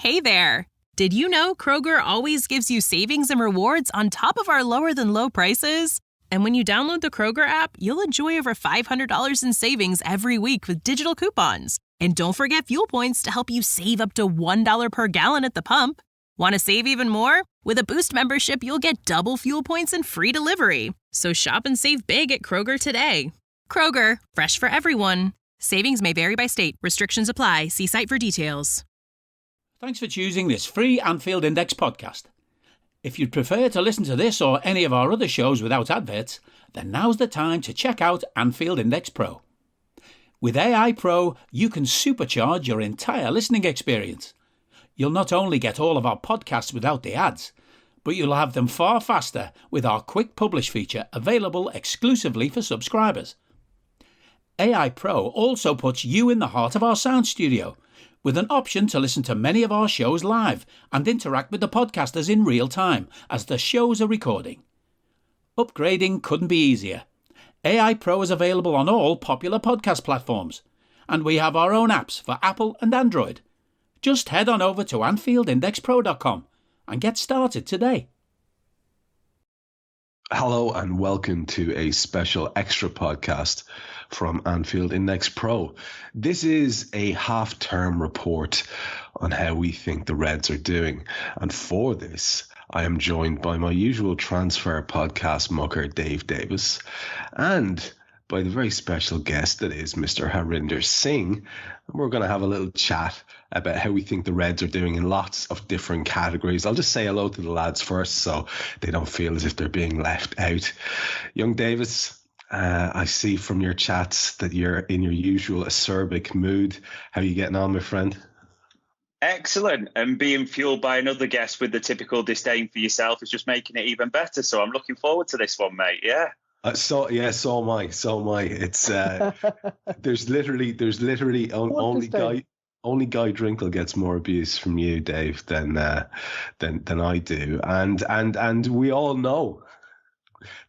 Hey there! Did you know Kroger always gives you savings and rewards on top of our lower-than-low prices? And when you download the Kroger app, you'll enjoy over $500 in savings every week with digital coupons. And don't forget fuel points to help you save up to $1 per gallon at the pump. Want to save even more? With a Boost membership, you'll get double fuel points and free delivery. So shop and save big at Kroger today. Kroger, fresh for everyone. Savings may vary by state. Restrictions apply. See site for details. Thanks for choosing this free Anfield Index podcast. If you'd prefer to listen to this or any of our other shows without adverts, then now's the time to check out Anfield Index Pro. With AI Pro, you can supercharge your entire listening experience. You'll not only get all of our podcasts without the ads, but you'll have them far faster with our Quick Publish feature available exclusively for subscribers. AI Pro also puts you in the heart of our sound studio, with an option to listen to many of our shows live and interact with the podcasters in real time as the shows are recording. Upgrading couldn't be easier. AI Pro is available on all popular podcast platforms, and we have our own apps for Apple and Android. Just head on over to AnfieldIndexPro.com and get started today. Hello and welcome to a special extra podcast from Anfield Index Pro. This is a half-term report on how we think the Reds are doing. And for this, I am joined by my usual transfer podcast mucker, Dave Davis, and by the very special guest that is Mr. Harinder Singh. And we're going to have a little chat about how we think the Reds are doing in lots of different categories. I'll just say hello to the lads first so they don't feel as if they're being left out. Young Davis, I see from your chats that you're in your usual acerbic mood. How are you getting on, my friend? Excellent. And being fueled by another guest with the typical disdain for yourself is just making it even better. So I'm looking forward to this one, mate. Yeah. So am I. It's there's literally only Guy Drinkle gets more abuse from you, Dave, than I do, and we all know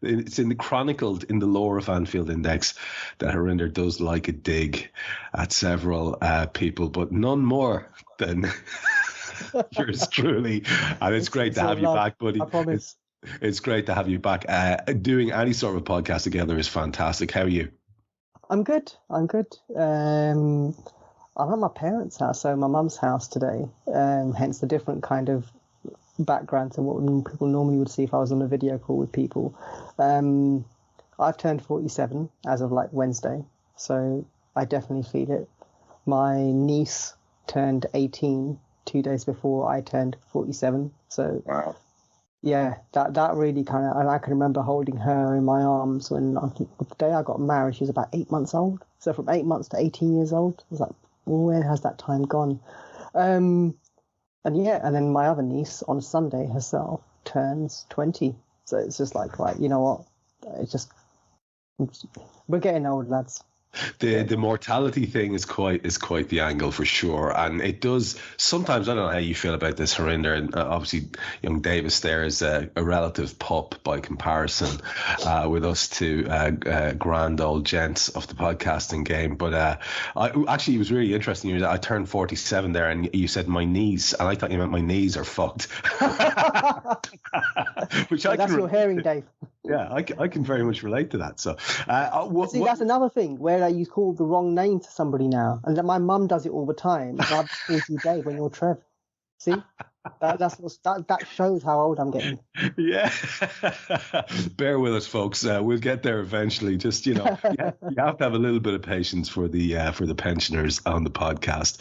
it's chronicled in the lore of Anfield Index that Harinder does like a dig at several people, but none more than yours truly. And it's great to have you back, buddy. I promise. It's great to have you back. Doing any sort of a podcast together is fantastic. How are you? I'm good. I'm at my parents' house, so my mum's house today. Hence the different kind of background to what people normally would see if I was on a video call with people. I've turned 47 as of like Wednesday, so I definitely feel it. My niece turned 18 2 days before I turned 47. So wow. Yeah, that really kind of, and I can remember holding her in my arms when the day I got married, she was about 8 months old. So from 8 months to 18 years old, I was like, where has that time gone? And then my other niece on Sunday herself turns 20. So it's just like, right, you know what? We're getting old, lads. The mortality thing is quite the angle for sure, and it does sometimes. I don't know how you feel about this, Harinder, and obviously young Davis there is a relative pup by comparison with us two grand old gents of the podcasting game. But it was really interesting. I turned 47 there, and you said my knees, and I thought you meant my knees are fucked. That's your hearing, Dave. Yeah, I can very much relate to that. So, that's another thing where you call the wrong name to somebody now, and my mum does it all the time. So I just call you Dave when you're Trev. See, that shows how old I'm getting. Yeah, bear with us, folks. We'll get there eventually. Just you have to have a little bit of patience for the pensioners on the podcast.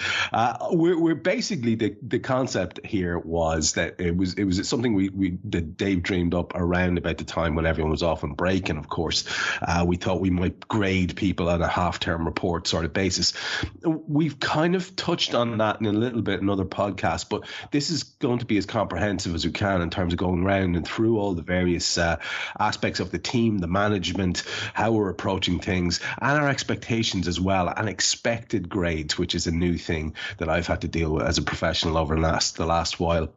We're basically the concept here was that it was something that Dave dreamed up around about the time when everyone was off on break, and of course we thought we might grade people on a half-term report sort of basis. We've kind of touched on that in a little bit in other podcasts, but this is going to be as comprehensive as we can in terms of going around and through all the various aspects of the team, the management, how we're approaching things, and our expectations as well, and expected grades, which is a new thing that I've had to deal with as a professional over the last while.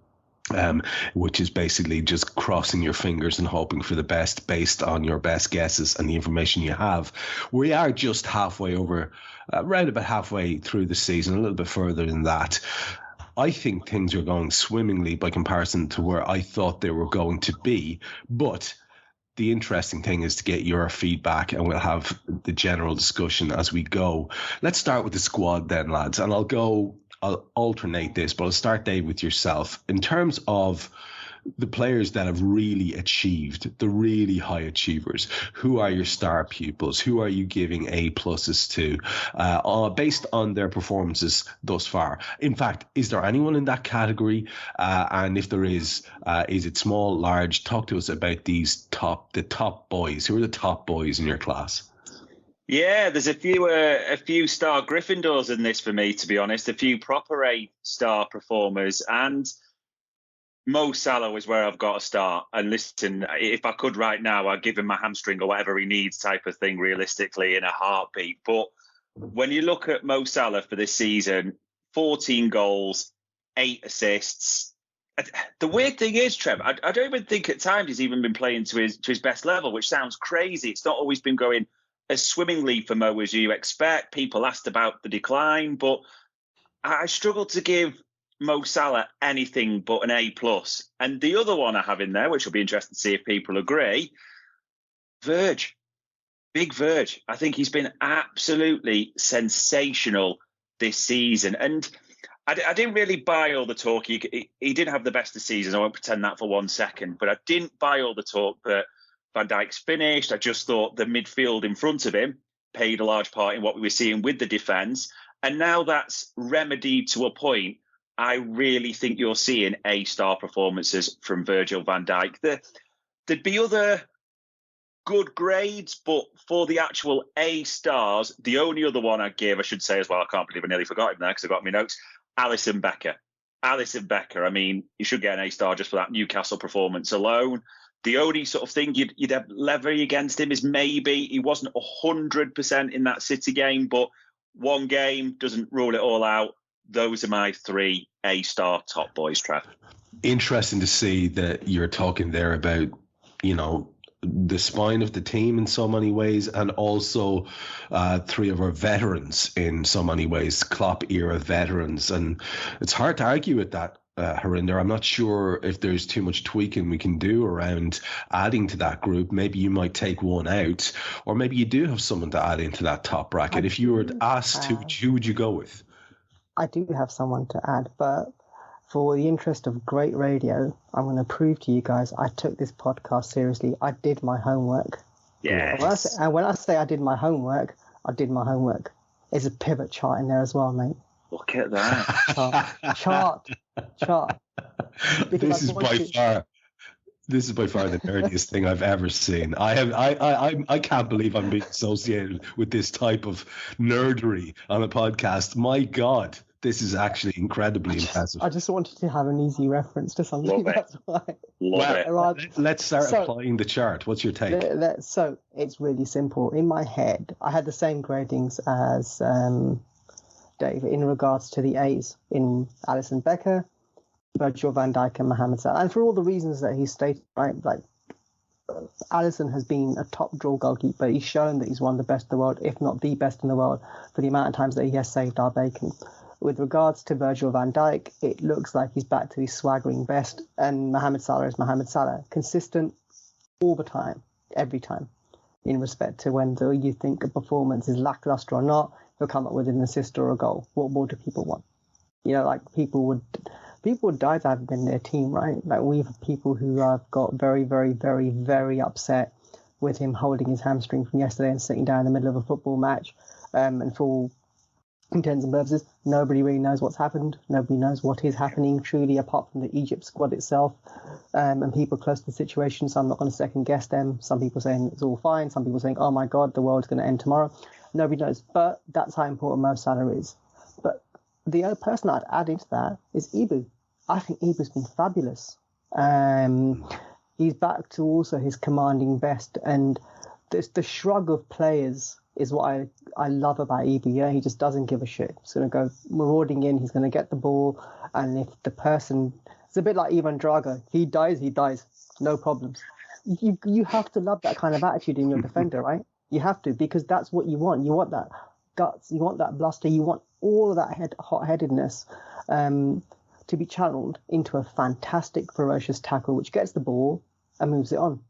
Which is basically just crossing your fingers and hoping for the best based on your best guesses and the information you have. We are just halfway over, around about halfway through the season, a little bit further than that. I think things are going swimmingly by comparison to where I thought they were going to be. But the interesting thing is to get your feedback, and we'll have the general discussion as we go. Let's start with the squad then, lads. And I'll alternate this, but I'll start, Dave, with yourself. In terms of the players that have really achieved, the really high achievers, who are your star pupils? Who are you giving A pluses to based on their performances thus far? In fact, is there anyone in that category? And if there is it small, large? Talk to us about the top boys. Who are the top boys in your class? Yeah, there's a few star Gryffindors in this for me, to be honest. A few proper A-star performers, and Mo Salah is where I've got to start. And listen, if I could right now, I'd give him a hamstring or whatever he needs type of thing, realistically, in a heartbeat. But when you look at Mo Salah for this season, 14 goals, 8 assists. The weird thing is, Trev, I don't even think at times he's even been playing to his best level, which sounds crazy. It's not always been going as swimmingly for Mo as you expect. People asked about the decline, but I struggle to give Mo Salah anything but an A+. And the other one I have in there, which will be interesting to see if people agree, Verge. Big Verge. I think he's been absolutely sensational this season. And I didn't really buy all the talk. He didn't have the best of seasons. I won't pretend that for 1 second. But I didn't buy all the talk that Van Dijk's finished. I just thought the midfield in front of him played a large part in what we were seeing with the defence. And now that's remedied to a point. I really think you're seeing A-star performances from Virgil van Dijk. There'd be other good grades, but for the actual A-stars, the only other one I'd give, I should say as well, I can't believe I nearly forgot him there because I got my notes, Alisson Becker. Alisson Becker, I mean, he should get an A-star just for that Newcastle performance alone. The only sort of thing you'd have levy against him is maybe he wasn't 100% in that City game, but one game doesn't rule it all out. Those are my 3 A-star top boys, Trev. Interesting to see that you're talking there about, the spine of the team in so many ways, and also 3 of our veterans in so many ways, Klopp era veterans. And it's hard to argue with that, Harinder. I'm not sure if there's too much tweaking we can do around adding to that group. Maybe you might take one out, or maybe you do have someone to add into that top bracket. If you were asked who would you go with? I do have someone to add, but for the interest of great radio, I'm going to prove to you guys I took this podcast seriously. I did my homework. Yes. And when I say I did my homework, I did my homework. There's a pivot chart in there as well, mate. Look at that. Chart. This is by far the nerdiest thing I've ever seen. I can't believe I'm being associated with this type of nerdery on a podcast. My God, this is actually incredibly impressive. I just wanted to have an easy reference to something. That's why. Let's start applying the chart. What's your take? So it's really simple. In my head, I had the same gradings as Dave in regards to the A's in Alisson Becker, Virgil van Dijk and Mohamed Salah. And for all the reasons that he stated, right, like Alisson has been a top draw goalkeeper. He's shown that he's one of the best in the world, if not the best in the world, for the amount of times that he has saved our bacon. With regards to Virgil van Dijk, it looks like he's back to his swaggering best, and Mohamed Salah is Mohamed Salah. Consistent all the time, every time, in respect to whether you think a performance is lackluster or not, he'll come up with an assist or a goal. What more do people want? People would die to have him in their team, right? Like, we have people who have got very, very, very, very upset with him holding his hamstring from yesterday and sitting down in the middle of a football match. And for all intents and purposes, nobody really knows what's happened. Nobody knows what is happening truly, apart from the Egypt squad itself and people close to the situation. So I'm not going to second guess them. Some people saying it's all fine. Some people saying, oh my God, the world's going to end tomorrow. Nobody knows. But that's how important Mo Salah is. But the other person I'd add into that is Ibu. I think Ibu's been fabulous. He's back to also his commanding best, and the shrug of players is what I love about Ibu. Yeah, he just doesn't give a shit. He's going to go marauding in. He's going to get the ball, and if the person, it's a bit like Ivan Drago. He dies, no problems. You have to love that kind of attitude in your defender, right? You have to, because that's what you want. You want that guts. You want that bluster. You want all of that hot-headedness. to be channeled into a fantastic, ferocious tackle which gets the ball and moves it on.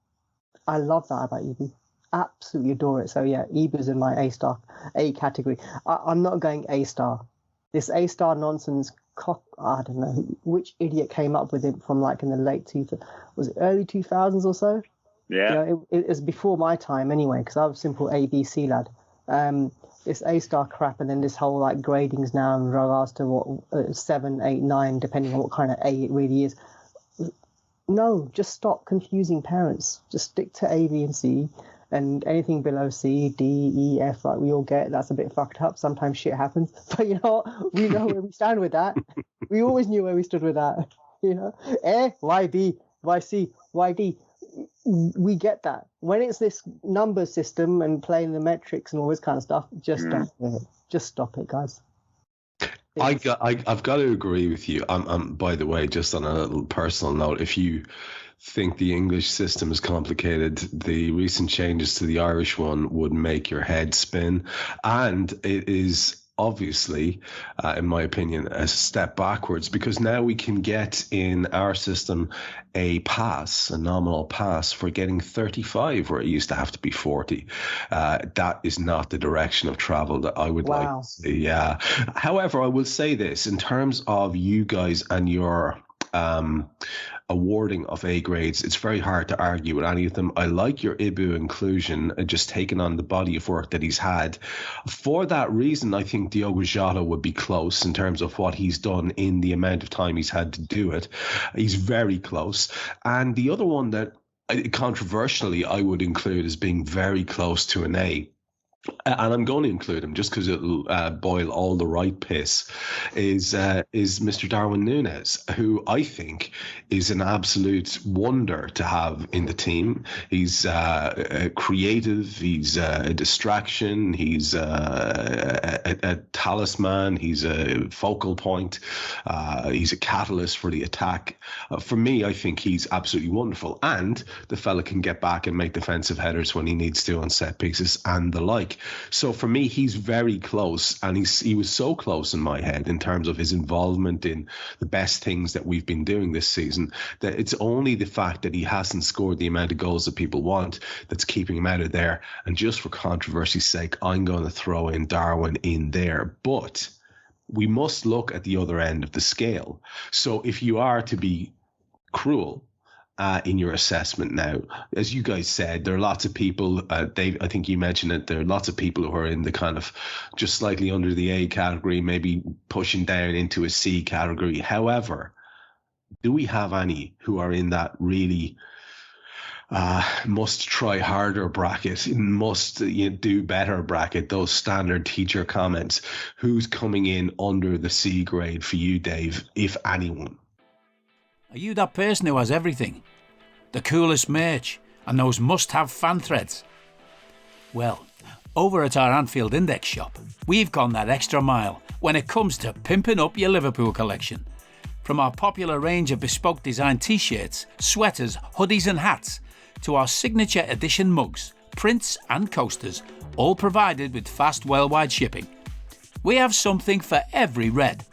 I love that about Ibu. Absolutely adore it. So yeah, Ibu's in my A category. I'm not going A-star. This A-star nonsense I don't know which idiot came up with it from like in the was it early 2000s or so? Yeah. You know, it was before my time anyway, because I was a simple ABC lad. This A-star crap, and then this whole like gradings now in regards to what 7, 8, 9, depending on what kind of A it really is. No, just stop confusing parents. Just stick to A, B, and C, and anything below C, D, E, F, like we all get. That's a bit fucked up. Sometimes shit happens, but you know what? We know where we stand with that. We always knew where we stood with that. You know, A, Y, B, Y, C, Y, D. We get that. When it's this number system and playing the metrics and all this kind of stuff, just stop it. Just stop it, guys. I've got to agree with you. I'm by the way, just on a little personal note, if you think the English system is complicated, the recent changes to the Irish one would make your head spin, and it is obviously, in my opinion, a step backwards, because now we can get in our system a nominal pass for getting 35 where it used to have to be 40. That is not the direction of travel that I would like to see. Yeah. However, I will say this in terms of you guys and your awarding of A grades, it's very hard to argue with any of them. I like your Ibu inclusion, just taking on the body of work that he's had. For that reason, I think Diogo Jota would be close in terms of what he's done in the amount of time he's had to do it. He's very close. And the other one that controversially I would include as being very close to an A, and I'm going to include him just because it'll boil all the right piss, is Mr. Darwin Núñez, who I think is an absolute wonder to have in the team. He's creative, he's a distraction, he's a talisman, he's a focal point, he's a catalyst for the attack. For me, I think he's absolutely wonderful. And the fella can get back and make defensive headers when he needs to on set pieces and the like. So for me, he's very close, and he was so close in my head in terms of his involvement in the best things that we've been doing this season, that it's only the fact that he hasn't scored the amount of goals that people want that's keeping him out of there. And just for controversy's sake, I'm going to throw in Darwin in there. But we must look at the other end of the scale. So if you are to be cruel in your assessment now, as you guys said, there are lots of people, Dave, I think you mentioned it, there are lots of people who are in the kind of just slightly under the A category, maybe pushing down into a C category. However, do we have any who are in that really must try harder bracket, must do better bracket, those standard teacher comments? Who's coming in under the C grade for you, Dave, if anyone? Are you that person who has everything? The coolest merch and those must-have fan threads? Well, over at our Anfield Index shop, we've gone that extra mile when it comes to pimping up your Liverpool collection. From our popular range of bespoke design t-shirts, sweaters, hoodies and hats, to our signature edition mugs, prints and coasters, all provided with fast worldwide shipping. We have something for every red.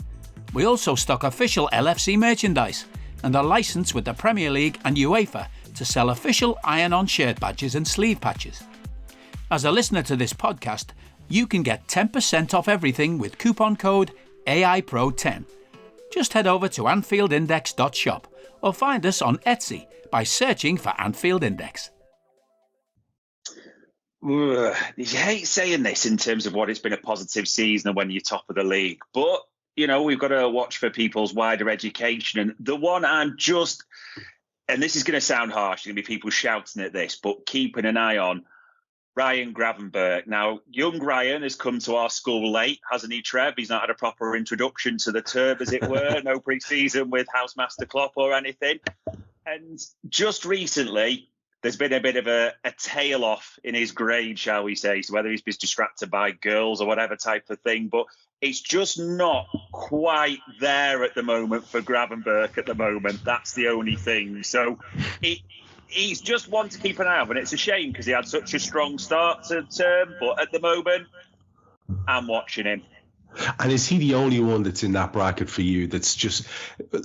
We also stock official LFC merchandise and are licensed with the Premier League and UEFA to sell official iron-on shirt badges and sleeve patches. As a listener to this podcast, you can get 10% off everything with coupon code AIPRO10. Just head over to AnfieldIndex.shop or find us on Etsy by searching for Anfield Index. You hate saying this in terms of what it's been a positive season and when you're top of the league, but you know, we've got to watch for people's wider education. And the one I'm just, and this is going to sound harsh, there's going to be people shouting at this, but keeping an eye on Ryan Gravenberch. Now, young Ryan has come to our school late, hasn't he, Trev? He's not had a proper introduction to the term, as it were. No pre-season with Housemaster Kloppo or anything. And just recently, there's been a bit of a tail off in his grade, shall we say, so whether he's been distracted by girls or whatever type of thing. But it's just not quite there at the moment for Gravenberch at the moment. That's the only thing. So he's just one to keep an eye on. And it's a shame because he had such a strong start to the term. But at the moment, I'm watching him. And is he the only one that's in that bracket for you that's just,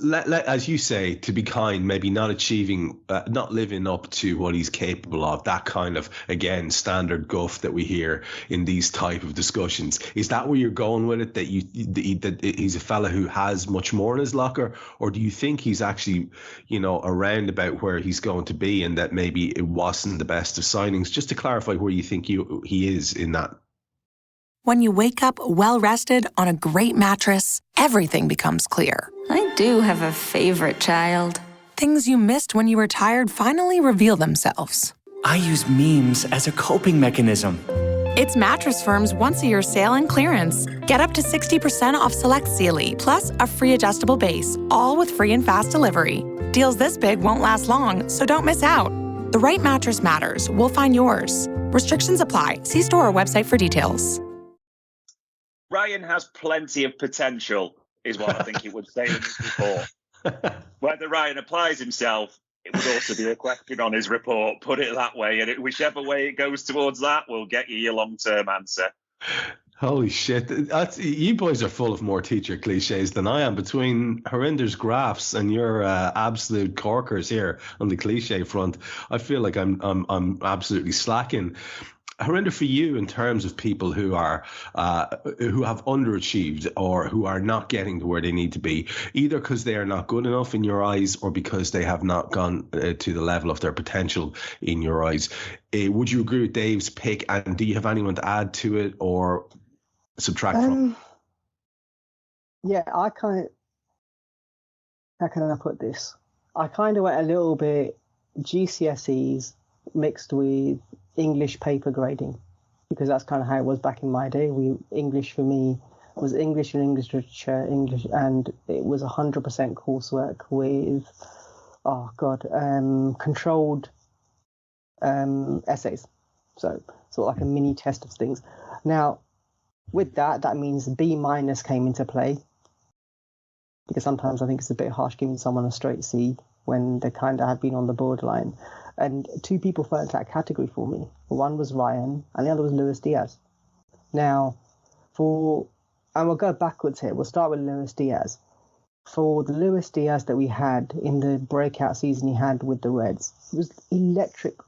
as you say, to be kind, maybe not achieving, not living up to what he's capable of, that kind of, again, standard guff that we hear in these type of discussions? Is that where you're going with it, that he's a fella who has much more in his locker? Or do you think he's actually, around about where he's going to be, and that maybe it wasn't the best of signings? Just to clarify where you think he is in that. When you wake up well-rested on a great mattress, everything becomes clear. I do have a favorite child. Things you missed when you were tired finally reveal themselves. I use memes as a coping mechanism. It's Mattress Firm's once-a-year sale and clearance. Get up to 60% off select Sealy, plus a free adjustable base, all with free and fast delivery. Deals this big won't last long, so don't miss out. The right mattress matters. We'll find yours. Restrictions apply. See store or website for details. Ryan has plenty of potential, is what I think it would say in his report. Whether Ryan applies himself, it would also be a question on his report, put it that way. And whichever way it goes towards that will get you your long-term answer. Holy shit. You boys are full of more teacher cliches than I am. Between Harinder's graphs and your absolute corkers here on the cliche front, I feel like I'm absolutely slacking. Harinder, for you, in terms of people who are who have underachieved or who are not getting to where they need to be, either because they are not good enough in your eyes or because they have not gone to the level of their potential in your eyes, would you agree with Dave's pick? And do you have anyone to add to it or subtract from? Yeah, how can I put this? I kind of went a little bit GCSEs mixed with English paper grading, because that's kind of how it was back in my day. English for me was English and English literature, and it was 100% coursework with controlled essays, so sort of like a mini test of things. Now with that means B- came into play, because sometimes I think it's a bit harsh giving someone a straight C when they kind of have been on the borderline. And two people fell into that category for me. One was Ryan, and the other was Luis Diaz. Now, and we'll go backwards here. We'll start with Luis Diaz. For the Luis Diaz that we had in the breakout season he had with the Reds, it was electric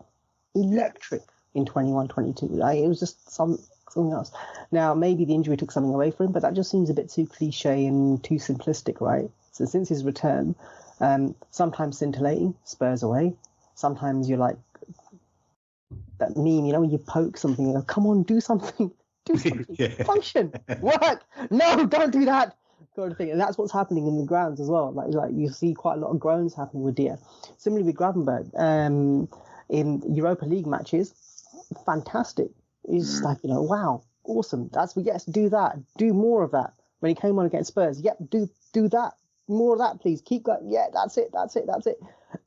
in 21-22. It was just something else. Now, maybe the injury took something away from him, but that just seems a bit too cliche and too simplistic, right? So since his return, sometimes scintillating, Spurs away. Sometimes you're like that meme, when you poke something, you go, come on, do something, yeah. Function, work. No, don't do that, kind of thing. And that's what's happening in the grounds as well. Like you see quite a lot of groans happening with Diaz. Similarly with Gravenberg, in Europa League matches, fantastic. It's like, wow, awesome. Yes, do that, do more of that. When he came on against Spurs, yep, do that. More of that, please. Keep going. Yeah, that's it.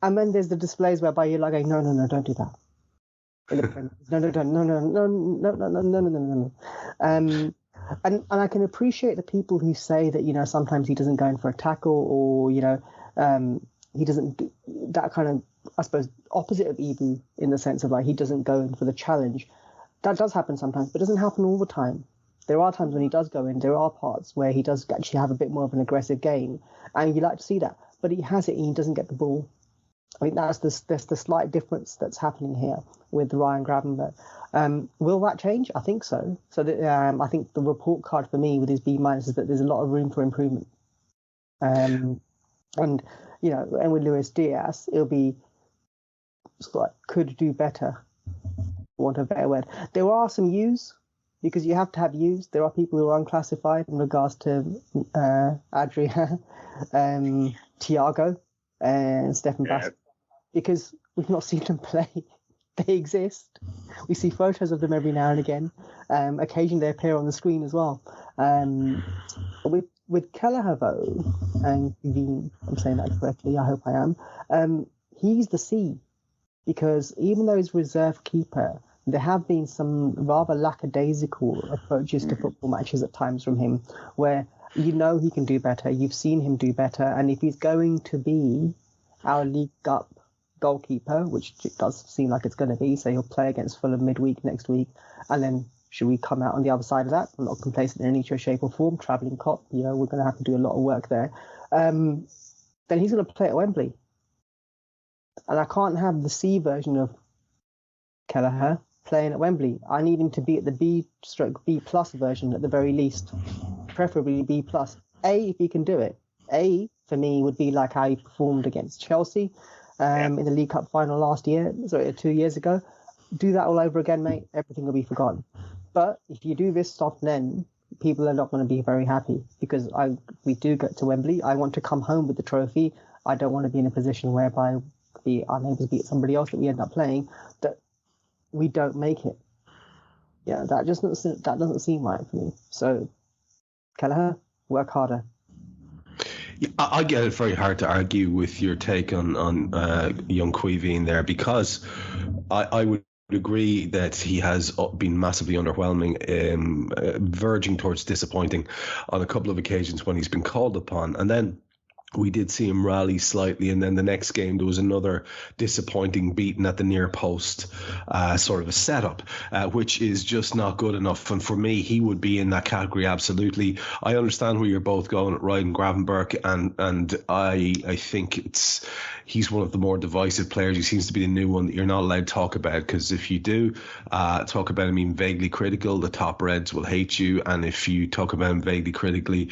And then there's the displays whereby you're like, no, don't do that. No. And I can appreciate the people who say that, sometimes he doesn't go in for a tackle, or, he doesn't do that kind of, I suppose, opposite of Ibu, in the sense of like he doesn't go in for the challenge. That does happen sometimes, but it doesn't happen all the time. There are times when he does go in. There are parts where he does actually have a bit more of an aggressive game, and you like to see that. But he has it, and he doesn't get the ball. I think that's the slight difference that's happening here with Ryan Gravenberg. Will that change? I think so. So I think the report card for me with his B- is that there's a lot of room for improvement. And with Luis Diaz, it'll be sort of like could do better, for want of a better word. There are some U's, because you have to have U's. There are people who are unclassified in regards to Adria, Thiago, and Stefan Bass, because we've not seen them play. They exist. We see photos of them every now and again. Occasionally they appear on the screen as well. With Kelleher, and I'm saying that correctly, I hope I am, he's the C, because even though he's reserve keeper, there have been some rather lackadaisical approaches to football matches at times from him, where he can do better. You've seen him do better. And if he's going to be our League Cup goalkeeper, which it does seem like it's going to be, so he'll play against Fulham midweek next week, and then Should we come out on the other side of that? I'm not complacent in any shape or form. Travelling cop, we're going to have to do a lot of work there. Then he's going to play at Wembley. And I can't have the C version of Kelleher playing at Wembley. I need him to be at the B/B plus version at the very least, preferably B plus. If he can do it. For me would be like how he performed against Chelsea in the League Cup final 2 years ago. Do that all over again, mate. Everything will be forgotten. But if you do this stuff, then people are not going to be very happy, because we do get to Wembley. I want to come home with the trophy. I don't want to be in a position whereby we are unable to beat somebody else that we end up playing, that we don't make it. Yeah, that doesn't seem right for me. So, Kelleher, work harder. Yeah, I get it very hard to argue with your take on young Queeveen there, because I would agree that he has been massively underwhelming, verging towards disappointing on a couple of occasions when he's been called upon. And then we did see him rally slightly, and then the next game there was another disappointing beating at the near post, sort of a setup, which is just not good enough. And for me, he would be in that category absolutely. I understand where you're both going at Ryan Gravenberch, and I think he's one of the more divisive players. He seems to be the new one that you're not allowed to talk about, because if you do talk about him being vaguely critical, the top Reds will hate you, and if you talk about him vaguely critically,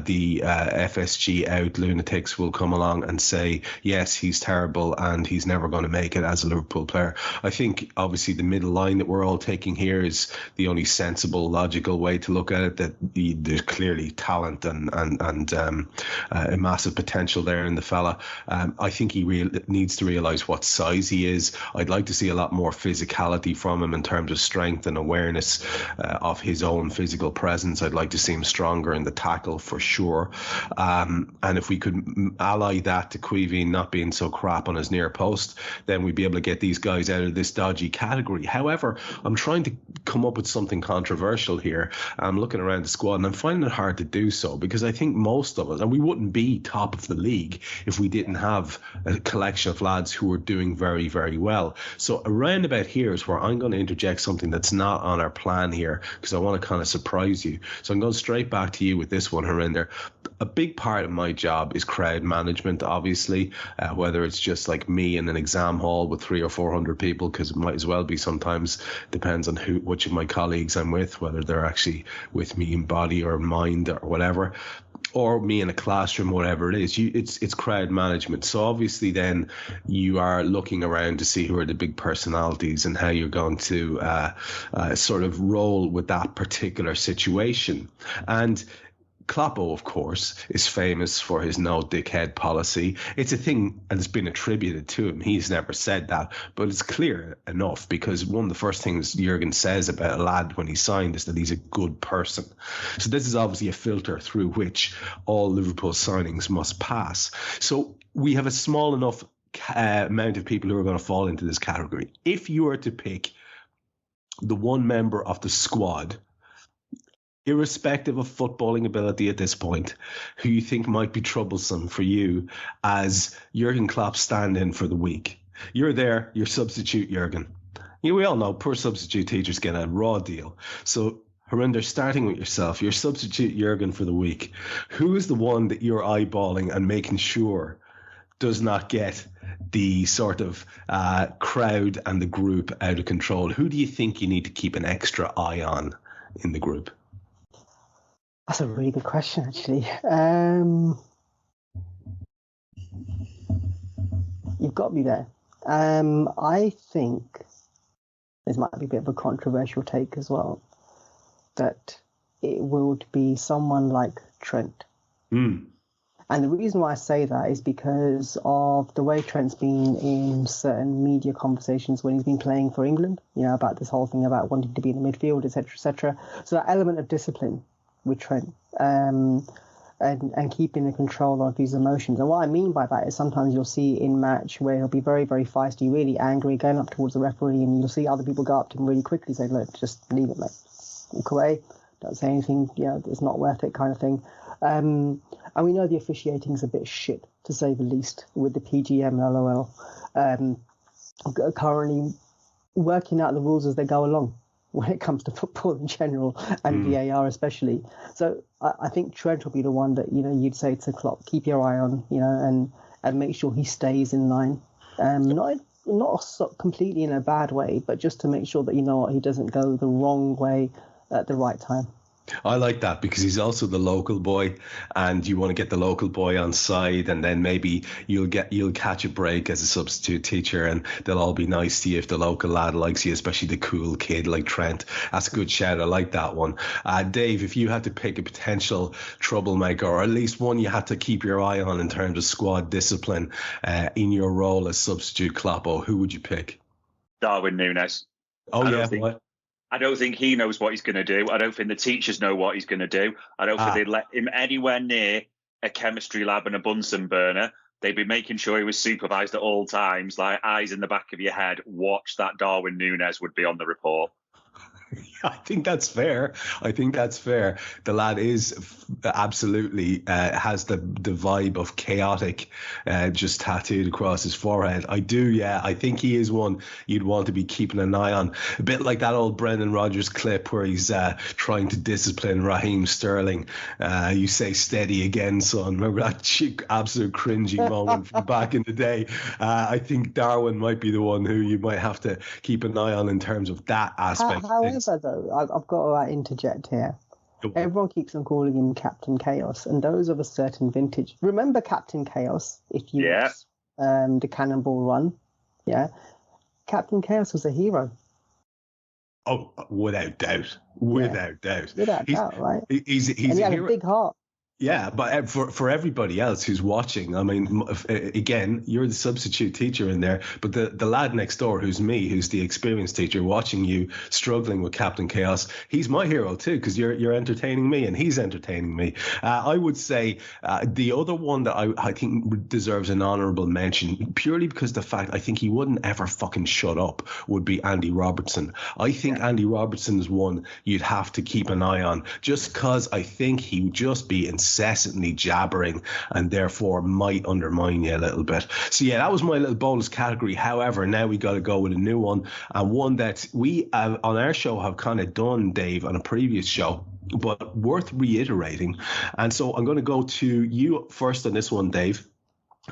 the FSG out lunatics will come along and say, yes, he's terrible and he's never going to make it as a Liverpool player. I think obviously the middle line that we're all taking here is the only sensible, logical way to look at it, that there's clearly talent and a massive potential there in the fella. I think he needs to realise what size he is. I'd like to see a lot more physicality from him in terms of strength and awareness of his own physical presence. I'd like to see him stronger in the tackle for sure. And if we could ally that to Queeveen not being so crap on his near post, then we'd be able to get these guys out of this dodgy category. However, I'm trying to come up with something controversial here. I'm looking around the squad and I'm finding it hard to do so, because I think most of us, and we wouldn't be top of the league if we didn't have a collection of lads who are doing very, very well. So around about here is where I'm going to interject something that's not on our plan here, because I want to kind of surprise you. So I'm going straight back to you with this one, Harinder. A big part of my job is crowd management, obviously, whether it's just like me in an exam hall with 300 or 400 people, because it might as well be sometimes, depends on which of my colleagues I'm with, whether they're actually with me in body or mind or whatever, or me in a classroom, whatever it is. It's crowd management. So obviously then you are looking around to see who are the big personalities and how you're going to sort of roll with that particular situation. And Kloppo, of course, is famous for his no dickhead policy. It's a thing that's been attributed to him. He's never said that, but it's clear enough, because one of the first things Jurgen says about a lad when he signed is that he's a good person. So this is obviously a filter through which all Liverpool signings must pass. So we have a small enough amount of people who are going to fall into this category. If you were to pick the one member of the squad, irrespective of footballing ability at this point, who you think might be troublesome for you as Jurgen Klopp's stand-in for the week. You're there, your substitute Jurgen. We all know poor substitute teachers get a raw deal. So, Harinder, starting with yourself, your substitute Jurgen for the week. Who is the one that you're eyeballing and making sure does not get the sort of crowd and the group out of control? Who do you think you need to keep an extra eye on in the group? That's a really good question, actually. You've got me there. I think this might be a bit of a controversial take as well, that it would be someone like Trent. And the reason why I say that is because of the way Trent's been in certain media conversations when he's been playing for England, about this whole thing about wanting to be in the midfield, etc., etc. So that element of discipline with Trent, and keeping the control of his emotions. And what I mean by that is sometimes you'll see in match where he'll be very, very feisty, really angry, going up towards the referee, and you'll see other people go up to him really quickly, say, look, just leave it, mate. Walk away. Don't say anything. It's not worth it, kind of thing. And we know the officiating is a bit shit, to say the least, with the PGM and LOL. Currently working out the rules as they go along. when it comes to football in general and VAR especially. So I think Trent will be the one that, you'd say to Klopp, keep your eye on, and make sure he stays in line. Not completely in a bad way, but just to make sure that, he doesn't go the wrong way at the right time. I like that because he's also the local boy, and you want to get the local boy on side, and then maybe you'll catch a break as a substitute teacher, and they'll all be nice to you if the local lad likes you, especially the cool kid like Trent. That's a good shout. I like that one. Dave, if you had to pick a potential troublemaker, or at least one you had to keep your eye on in terms of squad discipline in your role as substitute Kloppo, who would you pick? Darwin Núñez. Oh, yeah. I don't think he knows what he's going to do. I don't think the teachers know what he's going to do. I don't think they'd let him anywhere near a chemistry lab and a Bunsen burner. They'd be making sure he was supervised at all times, like eyes in the back of your head. Watch that Darwin Núñez would be on the report. I think that's fair. The lad is absolutely has the vibe of chaotic just tattooed across his forehead. I do, yeah. I think he is one you'd want to be keeping an eye on. A bit like that old Brendan Rodgers clip where he's trying to discipline Raheem Sterling. You say steady again, son. Remember that absolute cringy moment from back in the day? I think Darwin might be the one who you might have to keep an eye on in terms of that aspect. However, though, I've got to interject here. Everyone keeps on calling him Captain Chaos, and those of a certain vintage. Remember Captain Chaos? If you the Cannonball Run, Captain Chaos was a hero. Oh, without doubt, right? He's and he a had hero. A big heart. Yeah, but for everybody else who's watching, I mean, again, you're the substitute teacher in there, but the lad next door, who's me, who's the experienced teacher, watching you struggling with Captain Chaos, he's my hero too, because you're entertaining me and he's entertaining me. I would say the other one that I think deserves an honourable mention, purely because the fact I think he wouldn't ever fucking shut up, would be Andy Robertson. I think Andy Robertson is one you'd have to keep an eye on, just because I think he would just be incessantly jabbering and therefore might undermine you a little bit. So yeah, that was my little bonus category. However, now we got to go with a new one, and one that we on our show have kind of done, Dave, on a previous show, but worth reiterating. And so I'm going to go to you first on this one, Dave,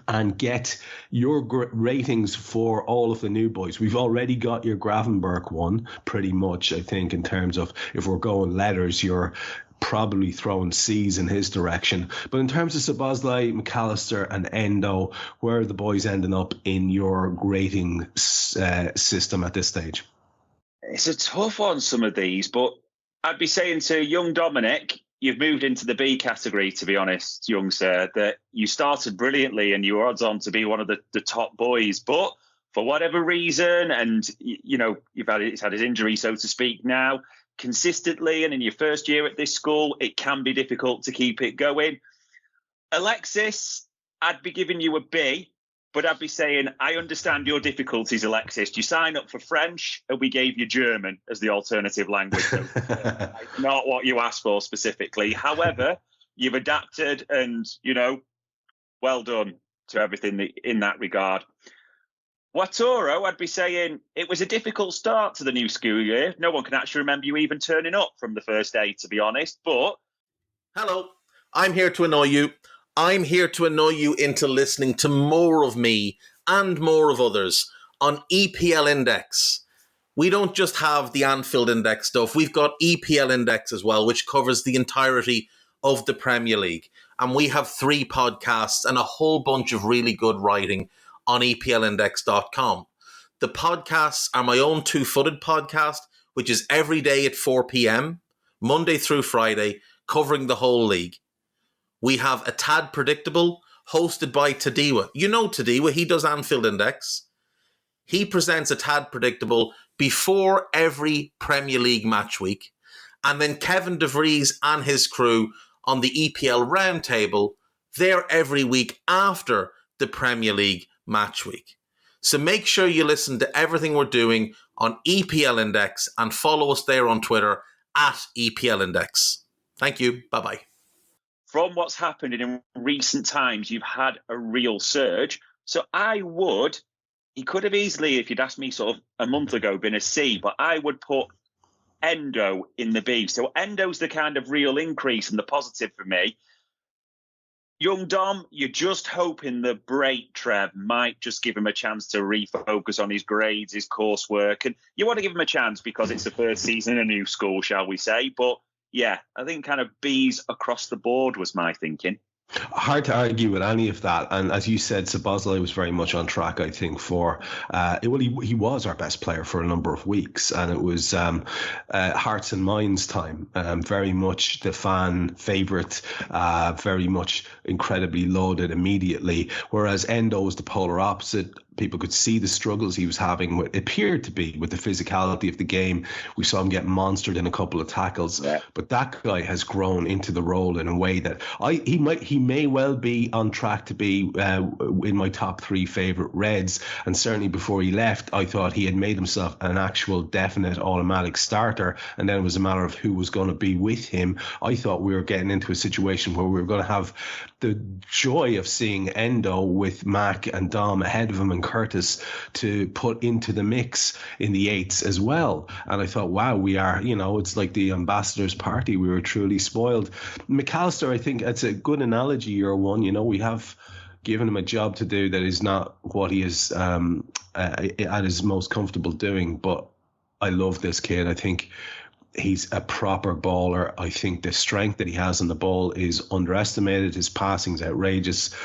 and get your ratings for all of the new boys. We've already got your Gravenberg one, pretty much, I think, in terms of if we're going letters, you're probably throwing C's in his direction. But in terms of Szoboszlai, McAllister and Endo, where are the boys ending up in your rating system at this stage? It's a tough one, some of these, but I'd be saying to young Dominic, you've moved into the B category, to be honest, young sir, that you started brilliantly and you were odds on to be one of the top boys. But for whatever reason, and, he's had his injury, so to speak, now, consistently, and in your first year at this school, it can be difficult to keep it going. Alexis, I'd be giving you a B, but I'd be saying, I understand your difficulties, Alexis. You sign up for French, and we gave you German as the alternative language. Not what you asked for specifically. However, you've adapted and, well done to everything in that regard. Watoro, I'd be saying it was a difficult start to the new school year. No one can actually remember you even turning up from the first day, to be honest, but... Hello, I'm here to annoy you. I'm here to annoy you into listening to more of me and more of others on EPL Index. We don't just have the Anfield Index stuff. We've got EPL Index as well, which covers the entirety of the Premier League. And we have 3 podcasts and a whole bunch of really good writing on EPLindex.com. The podcasts are my own two-footed podcast, which is every day at 4 p.m, Monday through Friday, covering the whole league. We have A Tad Predictable, hosted by Tadiwa. You know Tadiwa, he does Anfield Index. He presents A Tad Predictable before every Premier League match week. And then Kevin De Vries and his crew on the EPL Roundtable, they're every week after the Premier League match week. So make sure you listen to everything we're doing on EPL Index and follow us there on Twitter at EPL Index. Thank you. Bye-bye. From what's happened in recent times, you've had a real surge. So he could have easily, if you'd asked me sort of a month ago, been a C, but I would put Endo in the B. So Endo's the kind of real increase and the positive for me. Young Dom, you're just hoping the break, Trev, might just give him a chance to refocus on his grades, his coursework. And you want to give him a chance because it's the first season in a new school, shall we say. But yeah, I think kind of B's across the board was my thinking. Hard to argue with any of that. And as you said, Szoboszlai was very much on track, I think, for he was our best player for a number of weeks. And it was hearts and minds time. Very much the fan favourite, very much incredibly lauded immediately. Whereas Endo was the polar opposite. People could see the struggles he was having, what appeared to be with the physicality of the game. We saw him get monstered in a couple of tackles, but that guy has grown into the role in a way that he may well be on track to be in my top 3 favourite Reds. And certainly before he left, I thought he had made himself an actual definite automatic starter, and then it was a matter of who was going to be with him. I thought we were getting into a situation where we were going to have the joy of seeing Endo with Mac and Dom ahead of him and Curtis to put into the mix in the 8s as well. And I thought, wow, we are, it's like the ambassador's party. We were truly spoiled. McAllister, I think it's a good analogy, year one. We have given him a job to do that is not what he is at his most comfortable doing. But I love this kid. I think he's a proper baller. I think the strength that he has on the ball is underestimated. His passing's outrageous.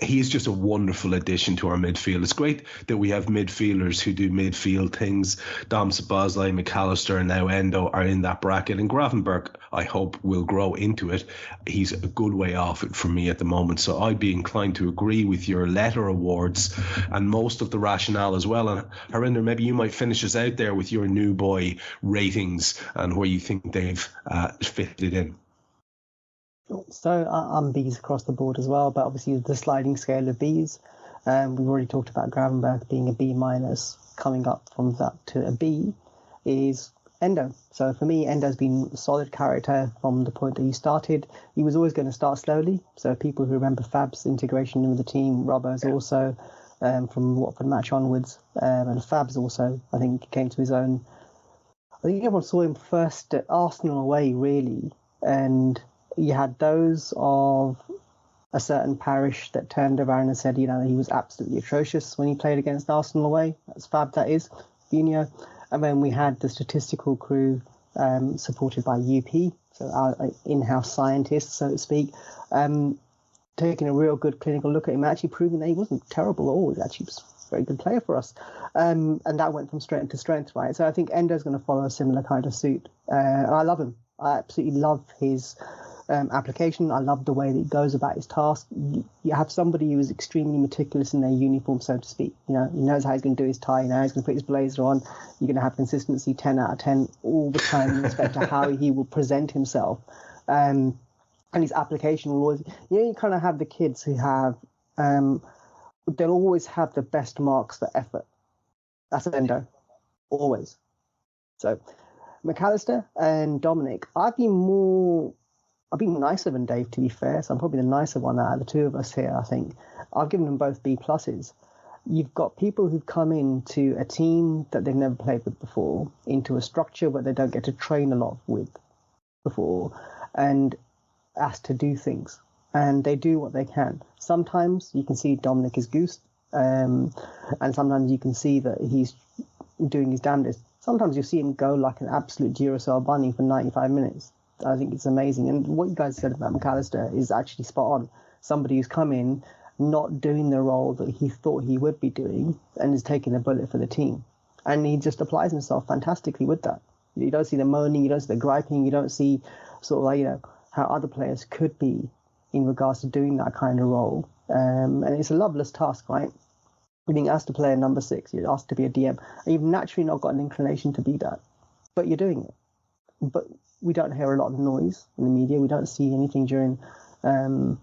He is just a wonderful addition to our midfield. It's great that we have midfielders who do midfield things. Dom Szoboszlai, McAllister, and now Endo are in that bracket. And Gravenberg, I hope, will grow into it. He's a good way off it for me at the moment. So I'd be inclined to agree with your letter awards and most of the rationale as well. And Harinder, maybe you might finish us out there with your new boy ratings and where you think they've fitted in. So I'm B's across the board as well, but obviously the sliding scale of B's. We've already talked about Gravenberg being a B minus. Coming up from that to a B is Endo. So for me, Endo's been a solid character from the point that he started. He was always going to start slowly. So people who remember Fab's integration with the team, Robbo's also from Watford match onwards, and Fab's also, I think, came to his own. I think everyone saw him first at Arsenal away, really, and you had those of a certain parish that turned around and said, he was absolutely atrocious when he played against Arsenal away. That's Fab, that is, Fabinho. And then we had the statistical crew supported by UP, so our in-house scientists, so to speak, taking a real good clinical look at him, actually proving that he wasn't terrible at all. He actually was a very good player for us. And that went from strength to strength, right? So I think Endo's going to follow a similar kind of suit. And I love him. I absolutely love his application. I love the way that he goes about his task. You have somebody who is extremely meticulous in their uniform, so to speak. He knows how he's going to do his tie, he's going to put his blazer on. You're going to have consistency 10 out of 10 all the time in respect to how he will present himself. And his application will always, you kind of have the kids who have, they'll always have the best marks for effort. That's Endo, always. So McAllister and Dominic, I've been nicer than Dave, to be fair. So I'm probably the nicer one out of the two of us here, I think. I've given them both B pluses. You've got people who've come into a team that they've never played with before, into a structure where they don't get to train a lot with before, and asked to do things. And they do what they can. Sometimes you can see Dominic is goosed, and sometimes you can see that he's doing his damnedest. Sometimes you see him go like an absolute Duracell bunny for 95 minutes. I think it's amazing. And what you guys said about McAllister is actually spot on. Somebody who's come in not doing the role that he thought he would be doing and is taking a bullet for the team. And he just applies himself fantastically with that. You don't see the moaning, you don't see the griping, you don't see sort of like, how other players could be in regards to doing that kind of role. And it's a loveless task, right? You're being asked to play a number 6, you're asked to be a DM, and you've naturally not got an inclination to be that. But you're doing it. But we don't hear a lot of noise in the media. We don't see anything during the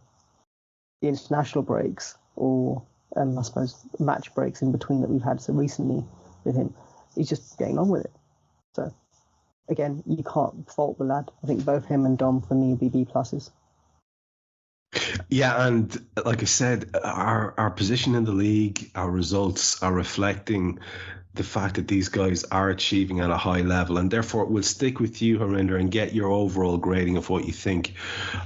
international breaks or, I suppose, match breaks in between that we've had so recently with him. He's just getting on with it. So, again, you can't fault the lad. I think both him and Dom, for me, would be B pluses. Yeah, and like I said, our position in the league, our results are reflecting the fact that these guys are achieving at a high level, and therefore we'll stick with you, Harinder, and get your overall grading of what you think